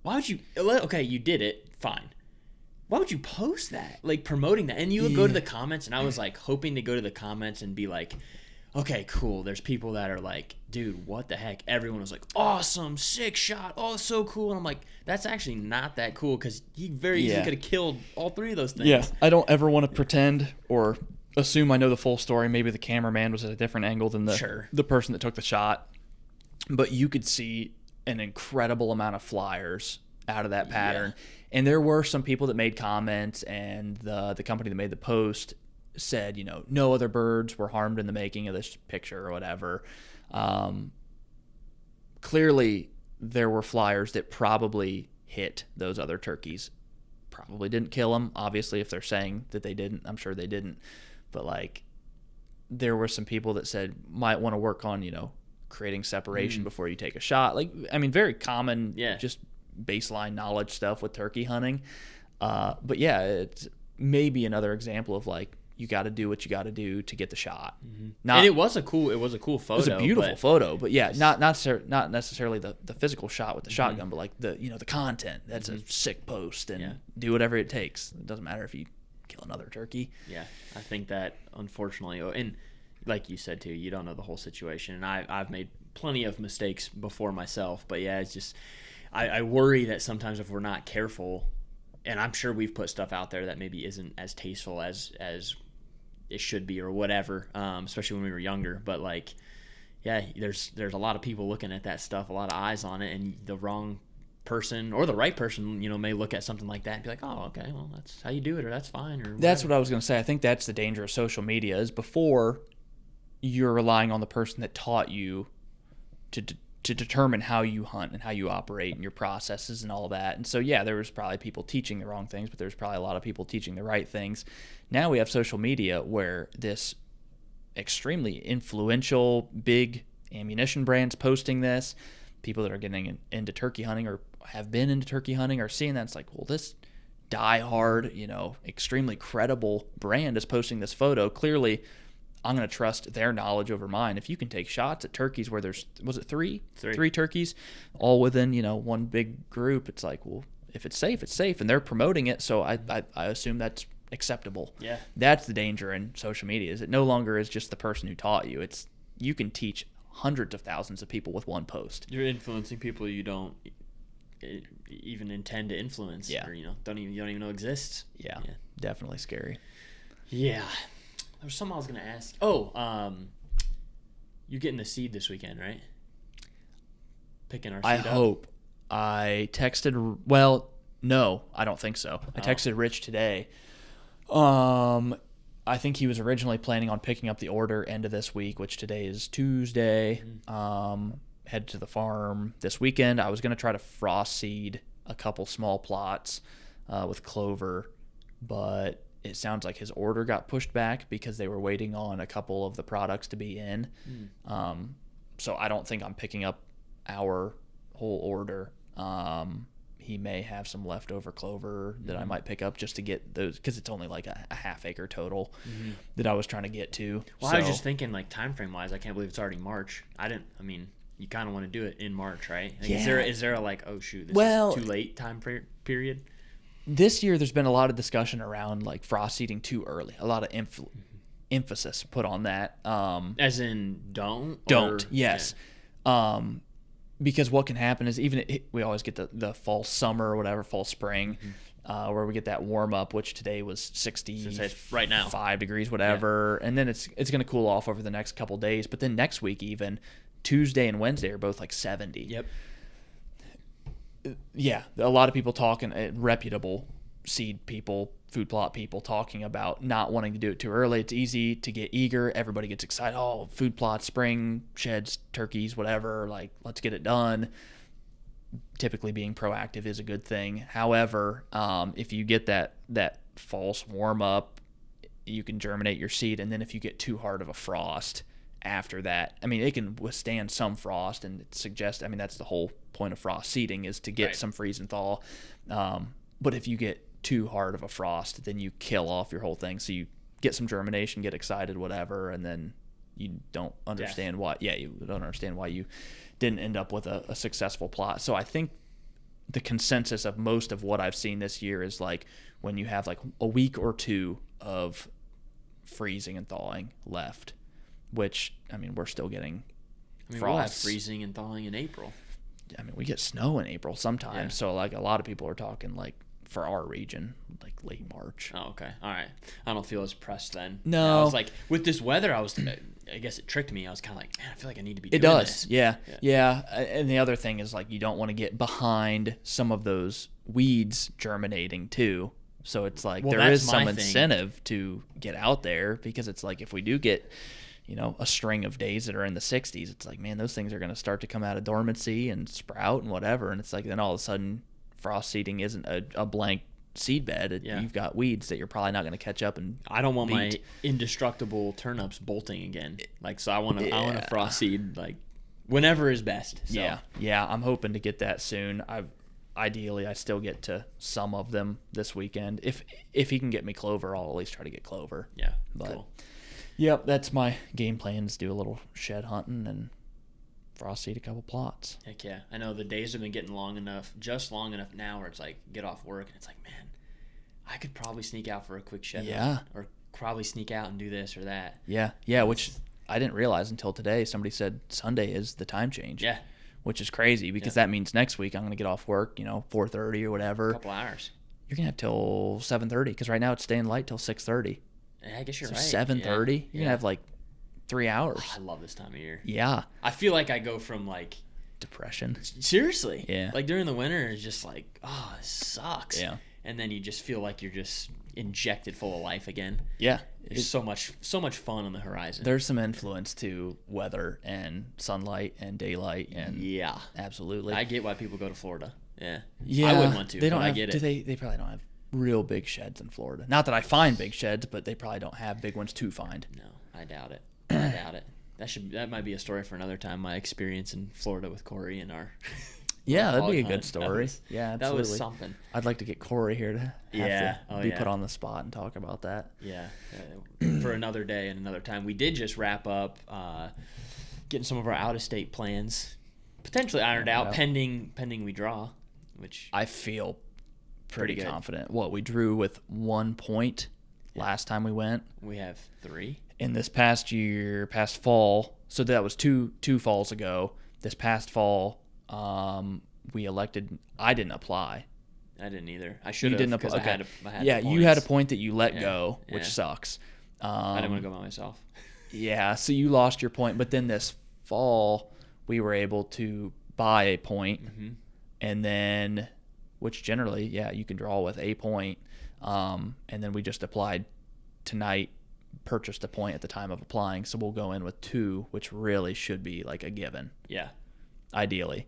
why would you? Okay, you did it, fine. Why would you post that, like promoting that? And you would go to the comments, and I was like hoping to go to the comments and be like, okay, cool. There's people that are like, dude, what the heck? Everyone was like, awesome, sick shot. Oh, so cool. And I'm like, that's actually not that cool because he very easily could have killed all three of those things. Yeah, I don't ever want to pretend or assume I know the full story. Maybe the cameraman was at a different angle than the person that took the shot. But you could see an incredible amount of flyers out of that pattern. And there were some people that made comments, and the company that made the post said, no other birds were harmed in the making of this picture or whatever. Clearly, there were flyers that probably hit those other turkeys. Probably didn't kill them. Obviously, if they're saying that they didn't, I'm sure they didn't. But like, there were some people that said might want to work on, creating separation before you take a shot. Like, I mean, very common, just baseline knowledge stuff with turkey hunting. But yeah, it's maybe another example of like, you got to do what you got to do to get the shot. And it was a cool photo. It was a beautiful photo, but not necessarily the physical shot with the shotgun, but like the content. That's a sick post, and do whatever it takes. It doesn't matter if you kill another turkey. Yeah, I think that unfortunately, and like you said too, you don't know the whole situation, and I've made plenty of mistakes before myself, but it's just I worry that sometimes if we're not careful, and I'm sure we've put stuff out there that maybe isn't as tasteful as it should be or whatever, especially when we were younger. But like, there's a lot of people looking at that stuff, a lot of eyes on it, and the wrong person or the right person, may look at something like that and be like, oh, okay, well, that's how you do it, or that's fine, or whatever. That's what I was going to say. I think that's the danger of social media is before you're relying on the person that taught you to determine how you hunt and how you operate and your processes and all that. And so, there was probably people teaching the wrong things, but there's probably a lot of people teaching the right things. Now we have social media where this extremely influential, big ammunition brands posting this, people that are getting into turkey hunting or have been into turkey hunting are seeing that. It's like, well, this die-hard, extremely credible brand is posting this photo. Clearly, I'm going to trust their knowledge over mine. If you can take shots at turkeys where there's, was it three turkeys all within, one big group, it's like, well, if it's safe, it's safe. And they're promoting it, so I assume that's acceptable. Yeah. That's the danger in social media, is it no longer is just the person who taught you. It's, you can teach hundreds of thousands of people with one post. You're influencing people you don't even intend to influence. Yeah. Or, you don't even know exists. Yeah. Definitely scary. Yeah. There was something I was going to ask. Oh, you're getting the seed this weekend, right? Picking our seed I hope. I texted, well, no, I don't think so. I texted Rich today. I think he was originally planning on picking up the order end of this week, which today is Tuesday. Head to the farm this weekend. I was going to try to frost seed a couple small plots with clover, but it sounds like his order got pushed back because they were waiting on a couple of the products to be in. So I don't think I'm picking up our whole order. He may have some leftover clover that I might pick up just to get those, because it's only like a half acre total that I was trying to get to. Well, I was just thinking, like, time frame wise, I can't believe it's already March. You kind of want to do it in March, right? Like, yeah. Is there a like, oh shoot, this is too late time period? This year there's been a lot of discussion around like frost seeding too early. A lot of emphasis put on that. As in don't? Yes. Yeah. Because what can happen is we always get the fall summer or whatever, fall spring, where we get that warm up, which today was 60 right now, 5 degrees, whatever. Yeah. And then it's going to cool off over the next couple days. But then next week, even Tuesday and Wednesday are both like 70. Yep. Yeah. A lot of people talking, reputable seed people, food plot people talking about not wanting to do it too early. It's easy to get eager. Everybody gets excited. Oh, food plot, spring, sheds, turkeys, whatever. Like, let's get it done. Typically being proactive is a good thing. However, if you get that false warm up, you can germinate your seed. And then if you get too hard of a frost after that, it can withstand some frost, and it suggests, that's the whole point of frost seeding, is to get some freeze and thaw. But if you get too hard of a frost, then you kill off your whole thing. So you get some germination, get excited, whatever, and then you don't understand why. Yeah, you don't understand why you didn't end up with a successful plot. So I think the consensus of most of what I've seen this year is like when you have like a week or two of freezing and thawing left, which we're still getting frosts. We'll have freezing and thawing in April. We get snow in April sometimes. So like a lot of people are talking like, for our region, like late March. Oh, okay. All right. I don't feel as pressed then. No. I was like, with this weather, I guess it tricked me. I was kind of like, man, I feel like I need to be doing this. It does. Yeah. And the other thing is, like, you don't want to get behind some of those weeds germinating too. So it's like there is some incentive to get out there, because it's like if we do get, a string of days that are in the 60s, it's like, man, those things are going to start to come out of dormancy and sprout and whatever. And it's like then all of a sudden frost seeding isn't a blank seed bed. You've got weeds that you're probably not going to catch up and I don't want my indestructible turnips bolting again. Like, so I want to frost seed like whenever is best. So. Yeah. I'm hoping to get that soon. Ideally I still get to some of them this weekend. If he can get me clover, I'll at least try to get clover. Yeah, but, cool. Yep, that's my game plan, is do a little shed hunting and frost seed a couple plots. Heck yeah. I know the days have been getting long enough now where it's like get off work and it's like, man, I could probably sneak out for a quick shed hunt, or probably sneak out and do this or that. Yeah, which I didn't realize until today. Somebody said Sunday is the time change. Yeah. Which is crazy, because that means next week I'm going to get off work, 4:30 or whatever. A couple hours. You're going to have till 7:30, because right now it's staying light till 6:30. Yeah, I guess you're so right. 7:30, you're going to have like 3 hours. Oh, I love this time of year. Yeah. I feel like I go from like depression. Seriously. Yeah. Like during the winter, it's just like, oh, this sucks. Yeah. And then you just feel like you're just injected full of life again. Yeah. There's so much fun on the horizon. There's some influence to weather and sunlight and daylight, and absolutely. I get why people go to Florida. Yeah. Yeah. I wouldn't want to. They don't I have, get do it. they probably don't have real big sheds in Florida. Not that I find big sheds, but they probably don't have big ones to find. No, I doubt it. that might be a story for another time. My experience in Florida with Corey and our Yeah, that'd be a hunt. good story. Yeah, absolutely. That was something. I'd like to get Corey here to be put on the spot and talk about that. Yeah, for another day and another time. We did just wrap up getting some of our out-of-state plans potentially ironed out, pending we draw, which I feel pretty good. confident. We drew with 1 point last time we went. We have 3. In this past fall, so that was two falls ago. This past fall, we elected. I didn't apply. I didn't either. I should have because okay. I had yeah, the you had a point that you let go, which yeah. sucks. I didn't want to go by myself. Yeah, so you lost your point. But then this fall, we were able to buy a point, and then, which generally, you can draw with a point. And then we just applied tonight, purchased a point at the time of applying. So we'll go in with 2, which really should be like a given. Yeah. Ideally.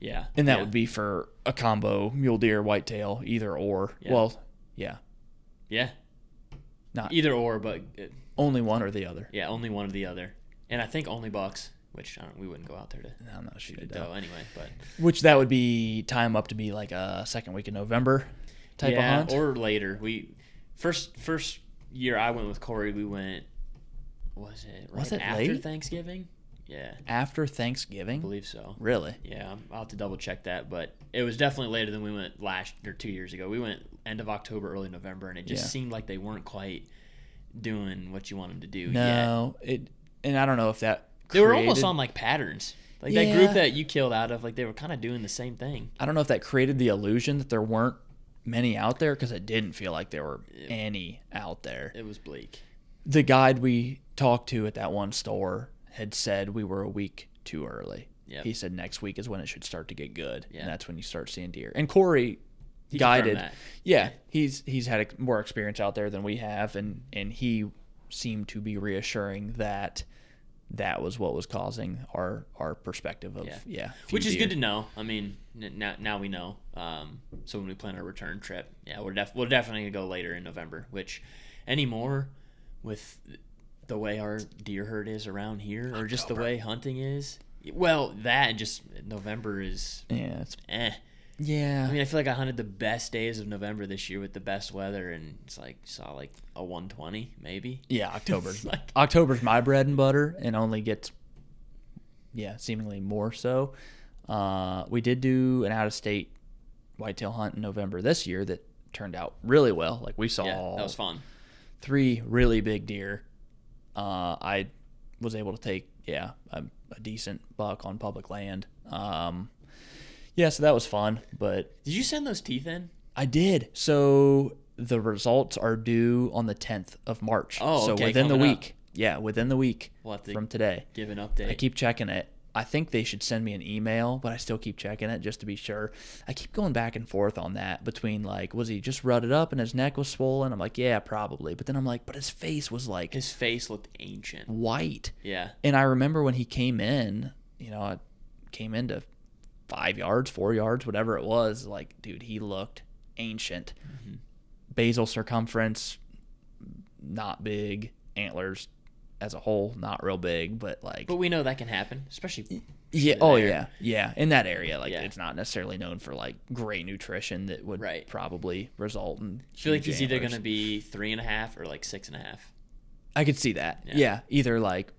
Yeah. And that would be for a combo, mule deer, whitetail, either or. Yeah. Well, yeah. Yeah. Not either or, but only one or the other. Yeah, only one or the other. And I think only bucks, which we wouldn't go out there to. No, I'm not sure. Doe anyway, but which that would be time up to be like a second week in November type of hunt, or later. We first year I went with Corey. We went. Was it after late? Thanksgiving? Yeah. After Thanksgiving? I believe so. Really? Yeah, I'll have to double check that, but it was definitely later than we went 2 years ago. We went end of October, early November, and it just seemed like they weren't quite doing what you want them to do yet. And I don't know if that they were almost on like patterns. Like that group that you killed out of, like they were kind of doing the same thing. I don't know if that created the illusion that there weren't many out there, because it didn't feel like there were any out there. It was bleak. The guide we talked to at that one store had said we were a week too early. Yep. He said next week is when it should start to get good, and that's when you start seeing deer. And Corey guided. Yeah, he's had more experience out there than we have, and he seemed to be reassuring that was what was causing our perspective of which is good to know. I mean, now we know. So when we plan our return trip, we're definitely gonna go later in November. Which anymore with the way our deer herd is around here, or just the way hunting is. Well, that and just November is it's Yeah. I mean, I feel like I hunted the best days of November this year with the best weather, and it's like saw like a 120 maybe. Yeah, October's my bread and butter, and only gets seemingly more so. We did do an out of state whitetail hunt in November this year that turned out really well. Like we saw that was fun. 3 really big deer. I was able to take a decent buck on public land. So that was fun. But did you send those teeth in? I did. So the results are due on the 10th of March. Oh, okay. So within the week. Yeah, within the week from today. Give an update. I keep checking it. I think they should send me an email, but I still keep checking it just to be sure. I keep going back and forth on that between like, was he just rutted up and his neck was swollen? I'm like, yeah, probably. But then I'm like, but his face was like... His face looked ancient. White. Yeah. And I remember when he came in, I came into 5 yards, 4 yards, whatever it was, like, dude, he looked ancient. Mm-hmm. Basal circumference, not big. Antlers as a whole, not real big, but like... But we know that can happen, especially... Yeah. In that area, it's not necessarily known for like great nutrition that would probably result in... I feel like he's either going to be 3.5 or like 6.5. I could see that. Yeah. Either like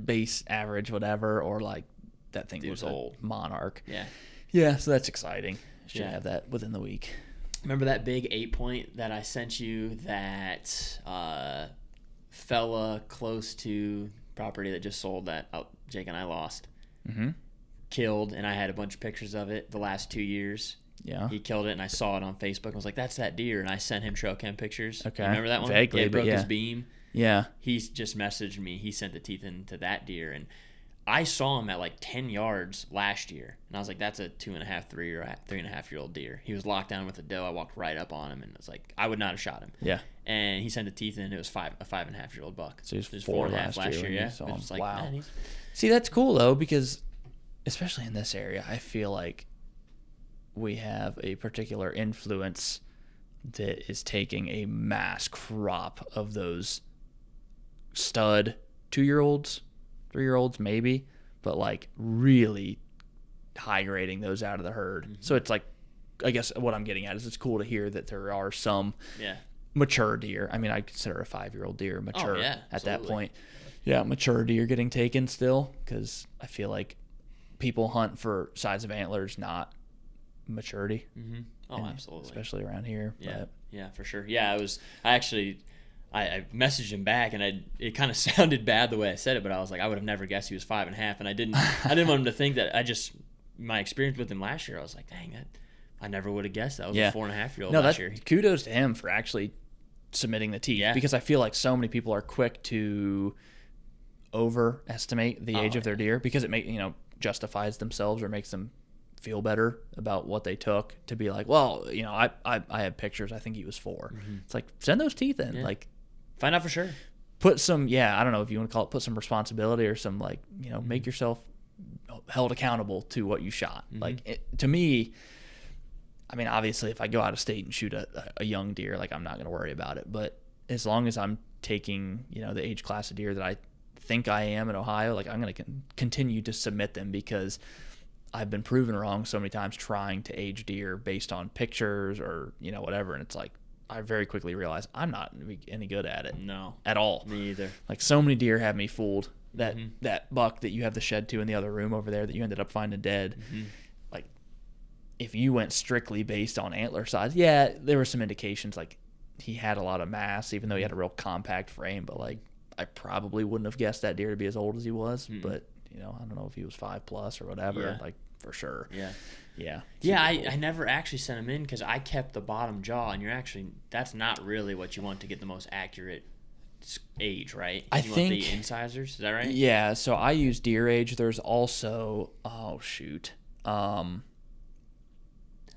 base average, whatever, or like that thing was old monarch. Yeah, so that's exciting. Should have that within the week. Remember that big 8-point that I sent you that fella close to property that just sold that Jake and I lost? Mm-hmm. Killed, and I had a bunch of pictures of it the last 2 years. Yeah. He killed it, and I saw it on Facebook. I was like, that's that deer, and I sent him trail cam pictures. Okay. You remember that one? Vaguely, it broke his beam. Yeah. He's just messaged me. He sent the teeth into that deer, and I saw him at like 10 yards last year, and I was like, that's a 2.5, 3 or 3.5-year-old deer. He was locked down with a doe. I walked right up on him, and it was like, I would not have shot him. Yeah. And he sent the teeth in. It was a 5.5-year-old buck. So he was 4.5 last year. Yeah. So like, wow. Man, see, that's cool though, because especially in this area, I feel like we have a particular influence that is taking a mass crop of those stud 2-year-olds, 3-year-olds maybe, but like really high grading those out of the herd. Mm-hmm. So it's like, I guess what I'm getting at is it's cool to hear that there are some mature deer. I mean, I consider a 5-year-old deer mature at that point. Yeah, mature deer getting taken still, because I feel like people hunt for size of antlers, not maturity. Mm-hmm. Oh, absolutely. Especially around here. Yeah, but. Yeah, for sure. Yeah, I messaged him back, and it kind of sounded bad the way I said it, but I was like, I would have never guessed he was 5.5, and I didn't want him to think that. My experience with him last year, I was like, dang, I never would have guessed that was a 4.5-year-old last year. Kudos to him for actually submitting the teeth, because I feel like so many people are quick to overestimate the age of their deer, because it justifies themselves or makes them feel better about what they took, to be like, well, I have pictures, I think he was 4. Mm-hmm. It's like, send those teeth in, like find out for sure. Put some, I don't know if you want to call it, put some responsibility or some mm-hmm. make yourself held accountable to what you shot. Mm-hmm. Like to me, I mean, obviously if I go out of state and shoot a young deer, like I'm not going to worry about it, but as long as I'm taking, the age class of deer that I think I am in Ohio, like I'm going to continue to submit them, because I've been proven wrong so many times trying to age deer based on pictures or, whatever. And it's like, I very quickly realized I'm not any good at it. No. At all. Me either. Like so many deer have me fooled. That mm-hmm. that buck that you have the shed to in the other room over there that you ended up finding dead. Mm-hmm. Like if you went strictly based on antler size, there were some indications like he had a lot of mass, even though he had a real compact frame, but like I probably wouldn't have guessed that deer to be as old as he was. Mm-hmm. But I don't know if he was 5+ or whatever, like for sure. Yeah, I never actually sent him in because I kept the bottom jaw, and that's not really what you want to get the most accurate age, right? You want the incisors, is that right? Yeah, so I use deer age. There's also,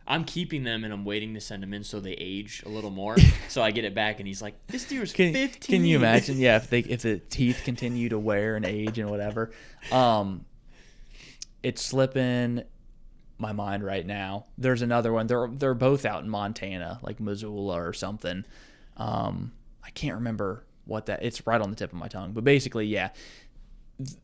I'm keeping them, and I'm waiting to send them in so they age a little more. So I get it back, and he's like, "This deer's 15." Can you imagine? Yeah, if the teeth continue to wear and age and whatever, it's slipping my mind right now. There's another one. They're both out in Montana, like Missoula or something. I can't remember what that. It's right on the tip of my tongue. But basically,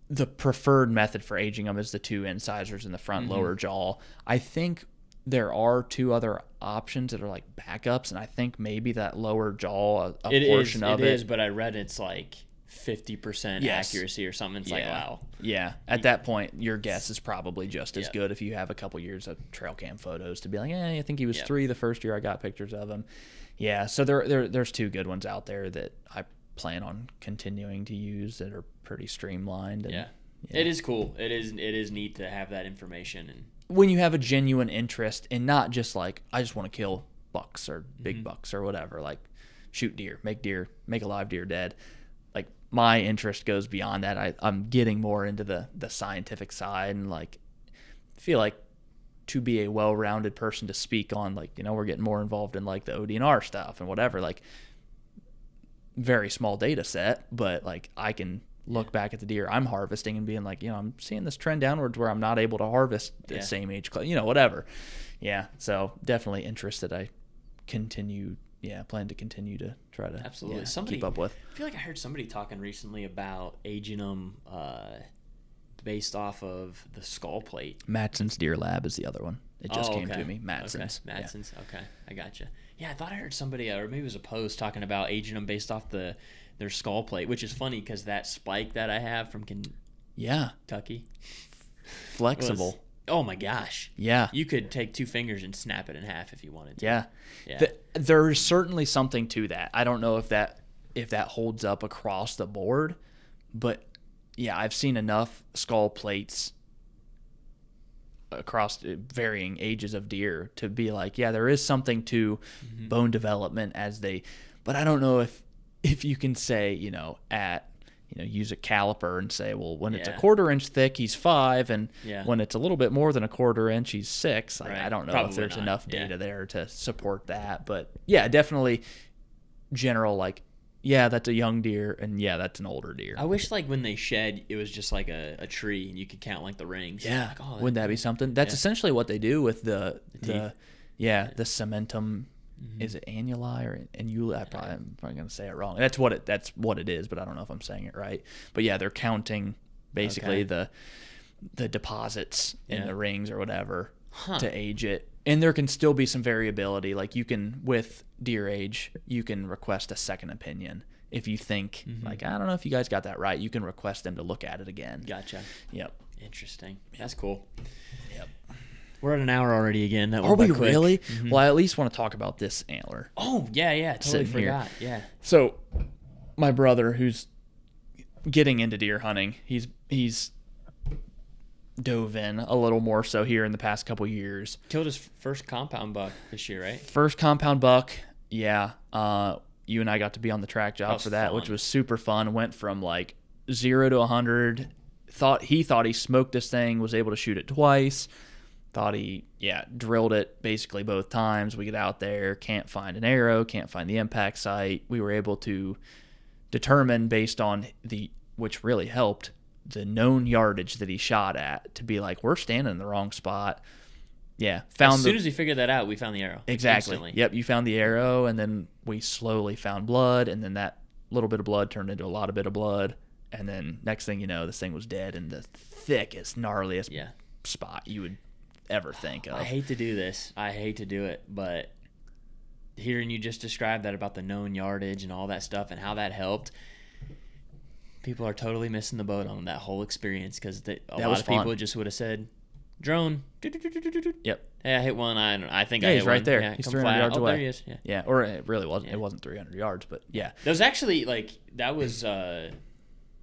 the preferred method for aging them is the 2 incisors in the front mm-hmm. lower jaw. I think there are 2 other options that are like backups, and I think maybe that lower jaw, a portion of it. It is, but I read it's like 50% accuracy or something. It's like, wow. Yeah. At that point, your guess is probably just as good if you have a couple years of trail cam photos to be like, I think he was 3 the first year I got pictures of him. Yeah, so there's 2 good ones out there that I plan on continuing to use that are pretty streamlined. And, It is cool. It is neat to have that information. And when you have a genuine interest in not just like, I just want to kill bucks or big mm-hmm. bucks or whatever, like shoot deer, make a live deer dead. Like my interest goes beyond that. I'm getting more into the scientific side, and like feel like to be a well-rounded person to speak on, like, we're getting more involved in like the ODNR stuff and whatever, like very small data set, but like I can look back at the deer I'm harvesting and being like, I'm seeing this trend downwards where I'm not able to harvest the same age, whatever. Yeah. So definitely interest that I plan to continue to try to keep up with. I feel like I heard somebody talking recently about aging them based off of the skull plate. Matson's Deer Lab is the other one. It just came to me. Matson's. Okay. Matson's. Yeah. Okay. I gotcha. Yeah, I thought I heard somebody, or maybe it was a post talking about aging them based off their skull plate, which is funny because that spike that I have from Kentucky. Flexible. Oh my gosh. Yeah. You could take 2 fingers and snap it in half if you wanted to. Yeah. There's certainly something to that. I don't know if that holds up across the board, but yeah, I've seen enough skull plates across varying ages of deer to be like, there is something to mm-hmm. bone development but I don't know if you can say, use a caliper and say, well, when it's a 1/4 inch thick, he's 5, and when it's a little bit more than a 1/4 inch, he's 6. Like, I don't know if there's enough data there to support that, but definitely general, like, that's a young deer, and that's an older deer. I wish like when they shed, it was just like a tree, and you could count like the rings. Yeah, like, wouldn't that be something? That's essentially what they do with the cementum is it annuli or annuli? I'm probably going to say it wrong. That's what it is, but I don't know if I'm saying it right. But yeah, they're counting basically the deposits in the rings or whatever to age it. And there can still be some variability. Like you can, with deer age, you can request a second opinion. If you think, like, I don't know if you guys got that right, you can request them to look at it again. Gotcha. Yep. Interesting. That's cool. Yep. We're at an hour already again. That Are we really? Well, I at least want to talk about this antler. Oh, yeah. Totally forgot. Yeah. So, my brother, who's getting into deer hunting, he's dove in a little more so here in the past couple years. Killed his first compound buck this year, right? First compound buck, yeah. You and I got to be on the track job for that, which was super fun. Went from like 0 to 100. He thought he smoked this thing, was able to shoot it twice. Thought he, drilled it basically both times. We get out there, can't find an arrow, can't find the impact site. We were able to determine based on which really helped, the known yardage that he shot at, to be like, we're standing in the wrong spot. Yeah. As soon as we figured that out, we found the arrow. Exactly. Instantly. Yep, you found the arrow, and then we slowly found blood, and then that little bit of blood turned into a lot of bit of blood. And then next thing you know, this thing was dead in the thickest, gnarliest spot you would ever think of. I hate to do this. I hate to do it, but hearing you just describe that about the known yardage and all that stuff and how that helped, people are totally missing the boat on that whole experience, because a lot of people just would have said, drone. Yep. Hey, I hit one. I think I hit he's right one. there. Yeah, he's 300 yards away. There he is. Yeah. Or it really wasn't. Yeah. It wasn't 300 yards, but yeah. That was actually that was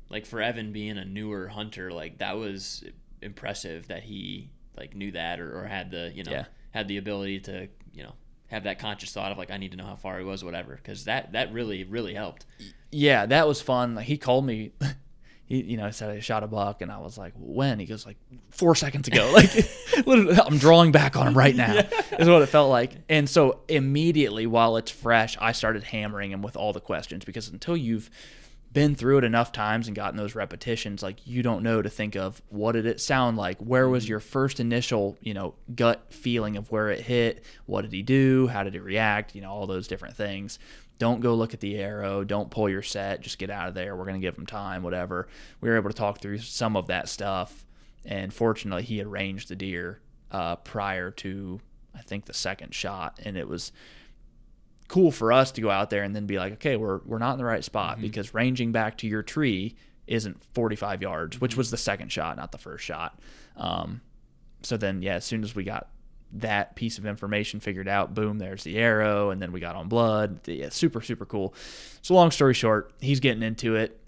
like for Evan being a newer hunter, that was impressive that he knew that or had the had the ability to have that conscious thought of I need to know how far he was, whatever, because that really helped. Yeah, that was fun. He called me. He said I shot a buck, and I was like, when? He goes 4 seconds ago. I'm drawing back on him right now. Is what it felt like. And so immediately, while it's fresh, I started hammering him with all the questions, because until you've been through it enough times and gotten those repetitions, you don't know to think of, what did it sound like? Where was your first initial, gut feeling of where it hit? What did he do? How did he react? All those different things. Don't go look at the arrow. Don't pull your set. Just get out of there. We're going to give him time, whatever. We were able to talk through some of that stuff, and fortunately he had ranged the deer prior to, I think, the second shot, and it was cool for us to go out there and then be like, okay, we're not in the right spot, because ranging back to your tree isn't 45 yards, which was the second shot, not the first shot. So then, as soon as we got that piece of information figured out, boom, there's the arrow, and then we got on blood. Super, super cool. So long story short, he's getting into it.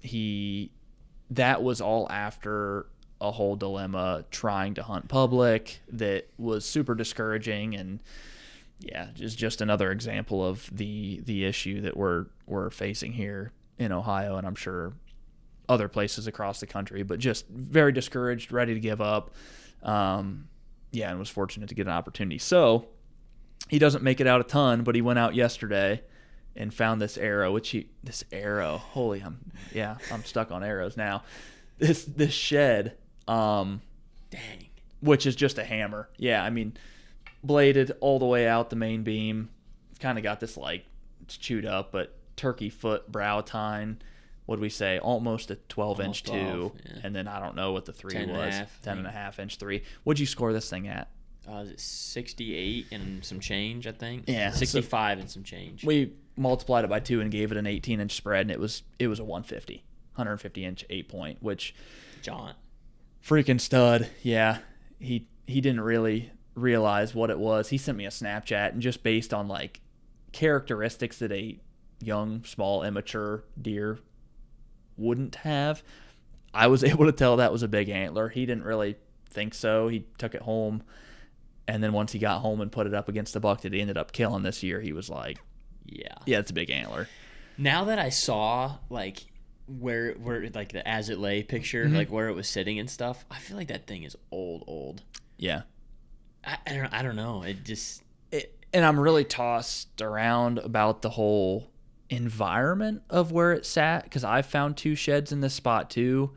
That was all after a whole dilemma trying to hunt public that was super discouraging, and just another example of the issue that we're facing here in Ohio, and I'm sure other places across the country, but just very discouraged, ready to give up. And was fortunate to get an opportunity. So he doesn't make it out a ton, but he went out yesterday and found this arrow, I'm stuck on arrows now. This shed, dang, which is just a hammer. Yeah, I mean, bladed all the way out the main beam. Kind of got this it's chewed up, but turkey foot brow tine. What do we say? Almost a 12-inch 2, and then I don't know what the 3 was. 10.5-inch 3. What'd you score this thing at? Is it 68 and some change, I think? Yeah. 65 and some change. We multiplied it by 2 and gave it an 18-inch spread, and it was a 150-inch 8-point, which... John. Freaking stud. Yeah. He didn't really realize what it was. He sent me a Snapchat, and just based on, characteristics that a young, small, immature deer wouldn't have, I was able to tell that was a big antler. He didn't really think so. He took it home, and then once he got home and put it up against the buck that he ended up killing this year, he was like, yeah, it's a big antler. Now that I saw where the as it lay picture, where it was sitting and stuff, I feel like that thing is old. Yeah. I don't know. And I'm really tossed around about the whole environment of where it sat, because I found 2 sheds in this spot too.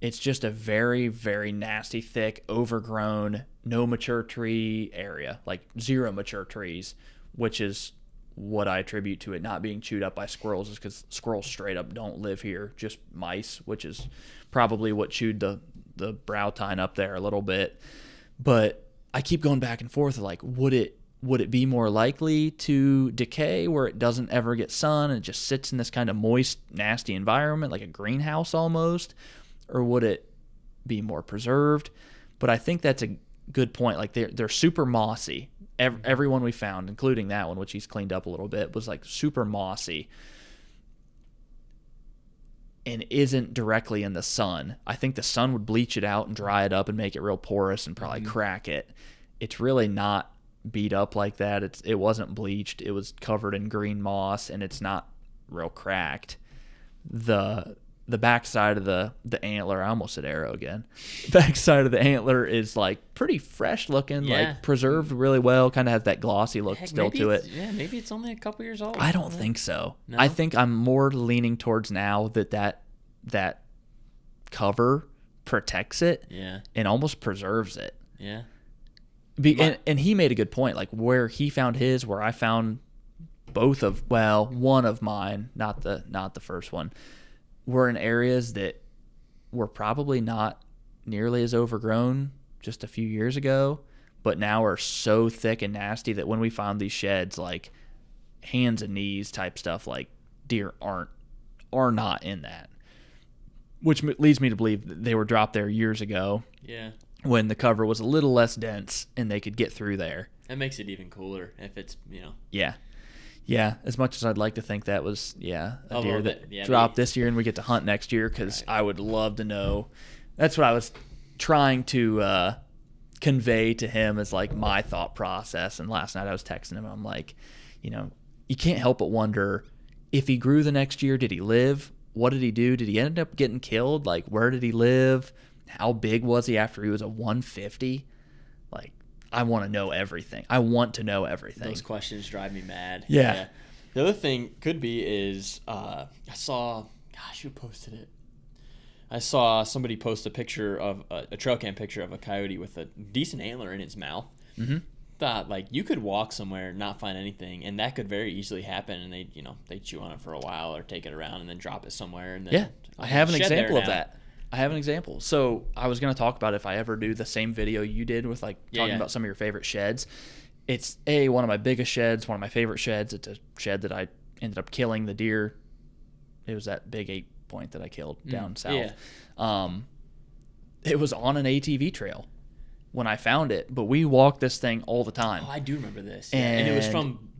It's just a very, very nasty, thick, overgrown, no mature tree area, 0 mature trees, which is what I attribute to it not being chewed up by squirrels is because squirrels straight up don't live here, just mice, which is probably what chewed the brow tine up there a little bit. But I keep going back and forth, like, would it be more likely to decay where it doesn't ever get sun and it just sits in this kind of moist, nasty environment, like a greenhouse almost? Or would it be more preserved? But I think that's a good point. Like, they're super mossy. Everyone we found, including that one, which he's cleaned up a little bit, was like super mossy and isn't directly in the sun. I think the sun would bleach it out and dry it up and make it real porous and probably crack it. It's really not beat up like that. It wasn't bleached. It was covered in green moss, and it's not real cracked. The backside of the antler, I almost said arrow again. Backside of the antler is like pretty fresh looking, like preserved really well. Kind of has that glossy look to it. Yeah, maybe it's only a couple years old. I don't think so. No? I think I'm more leaning towards now that cover protects it, and almost preserves it. Yeah. And he made a good point, like where he found his, where I found one of mine, not the first one, were in areas that were probably not nearly as overgrown just a few years ago, but now are so thick and nasty that when we found these sheds, like hands and knees type stuff, like deer are not in that, which leads me to believe that they were dropped there years ago. Yeah. When the cover was a little less dense and they could get through there. That makes it even cooler if it's, Yeah. Yeah, as much as I'd like to think that was, a deer that bit, dropped this year and we get to hunt next year, because I would love to know. That's what I was trying to convey to him as like my thought process. And last night I was texting him. I'm like, you can't help but wonder if he grew the next year, did he live? What did he do? Did he end up getting killed? Like, where did he live? How big was he after he was a 150? Like, I want to know everything. Those questions drive me mad. Yeah. The other thing could be is I saw, who posted it? I saw somebody post a picture of a trail cam picture of a coyote with a decent antler in its mouth. Mm-hmm. Thought, like, you could walk somewhere, not find anything, and that could very easily happen. And they chew on it for a while or take it around and then drop it somewhere. And then I have an example of that. So I was going to talk about if I ever do the same video you did with talking about some of your favorite sheds. It's one of my biggest sheds, one of my favorite sheds. It's a shed that I ended up killing the deer. It was that big 8-point that I killed down south. Yeah. It was on an ATV trail when I found it, but we walked this thing all the time. Oh, I do remember this. And it was from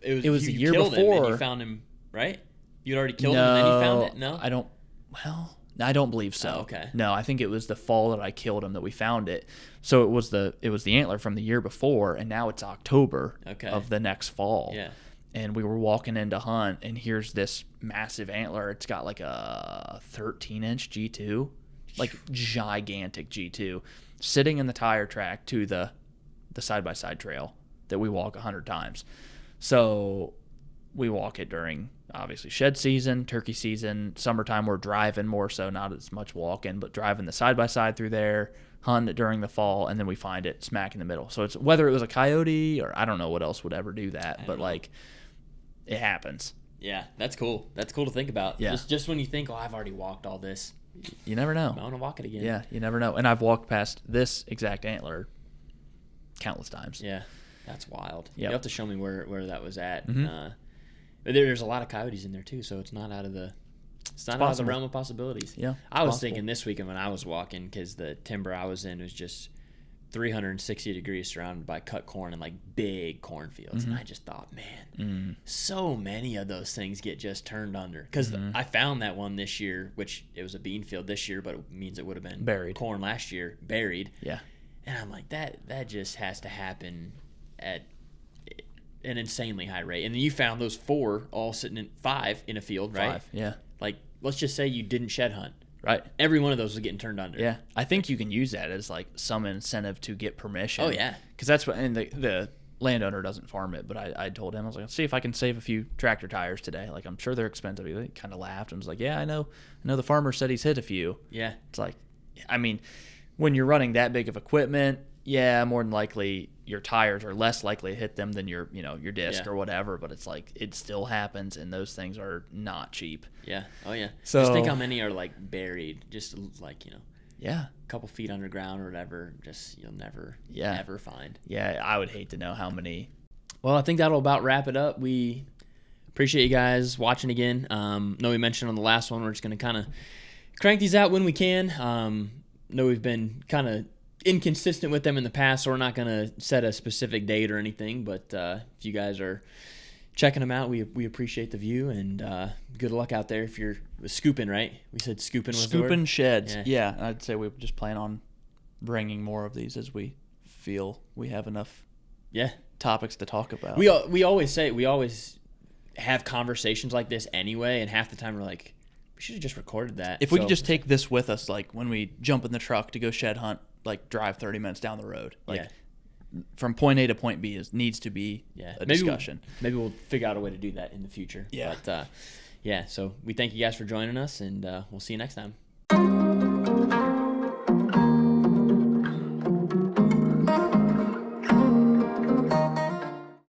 it was the year before. And you found him, right? You'd already killed him and then you found it? No? I don't believe so. Oh, okay. No, I think it was the fall that I killed him that we found it. So it was the antler from the year before, and now it's October of the next fall. Yeah. And we were walking in to hunt, and here's this massive antler. It's got like a 13-inch G2, like gigantic G2, sitting in the tire track to the side-by-side trail that we walk 100 times. So we walk it during, obviously, shed season, turkey season. Summertime, we're driving more so, not as much walking, but driving the side-by-side through there, hunt it during the fall, and then we find it smack in the middle. So it's whether it was a coyote or I don't know what else would ever do that, but like, it happens. Yeah, that's cool. That's cool to think about. Yeah. Just when you think, I've already walked all this. You never know. I want to walk it again. Yeah, you never know. And I've walked past this exact antler countless times. Yeah, that's wild. Yep. You have to show me where that was at. Mm-hmm. There's a lot of coyotes in there too, so it's not out of the realm of possibilities. Yeah, I was thinking this weekend when I was walking, because the timber I was in was just 360 degrees surrounded by cut corn and like big cornfields, and I just thought, man, so many of those things get just turned under. Because I found that one this year, which it was a bean field this year, but it means it would have been buried corn last year, buried. Yeah, and I'm like, that just has to happen at an insanely high rate. And then you found those 5 in a field, right? 5, yeah. Like, let's just say you didn't shed hunt. Right. Every one of those was getting turned under. Yeah. I think you can use that as like some incentive to get permission. Oh, yeah. Because that's what, and the landowner doesn't farm it, but I told him, I was like, let's see if I can save a few tractor tires today. Like, I'm sure they're expensive. He kind of laughed and was like, yeah, I know the farmer said he's hit a few. Yeah. It's like, I mean, when you're running that big of equipment yeah, more than likely your tires are less likely to hit them than your disc Yeah. or whatever, but it's like it still happens, and those things are not cheap. Yeah. Oh yeah. So just think how many are like buried, just like yeah, a couple feet underground or whatever. Just you'll never find. Yeah, I would hate to know how many. Well, I think that'll about wrap it up. We appreciate you guys watching again. Know we mentioned on the last one we're just gonna kind of crank these out when we can. Know we've been kind of inconsistent with them in the past, so we're not gonna set a specific date or anything. But if you guys are checking them out, we appreciate the view, and good luck out there if you're scooping. Right? We said scooping was the word? Scooping sheds. Yeah, I'd say we just plan on bringing more of these as we feel we have enough. Yeah. Topics to talk about. We always have conversations like this anyway, and half the time we're like, we should have just recorded that. If we could just take this with us, like when we jump in the truck to go shed hunt, like drive 30 minutes down the road, like from point A to point B needs to be a discussion. Maybe we'll figure out a way to do that in the future. Yeah. But so we thank you guys for joining us, and we'll see you next time.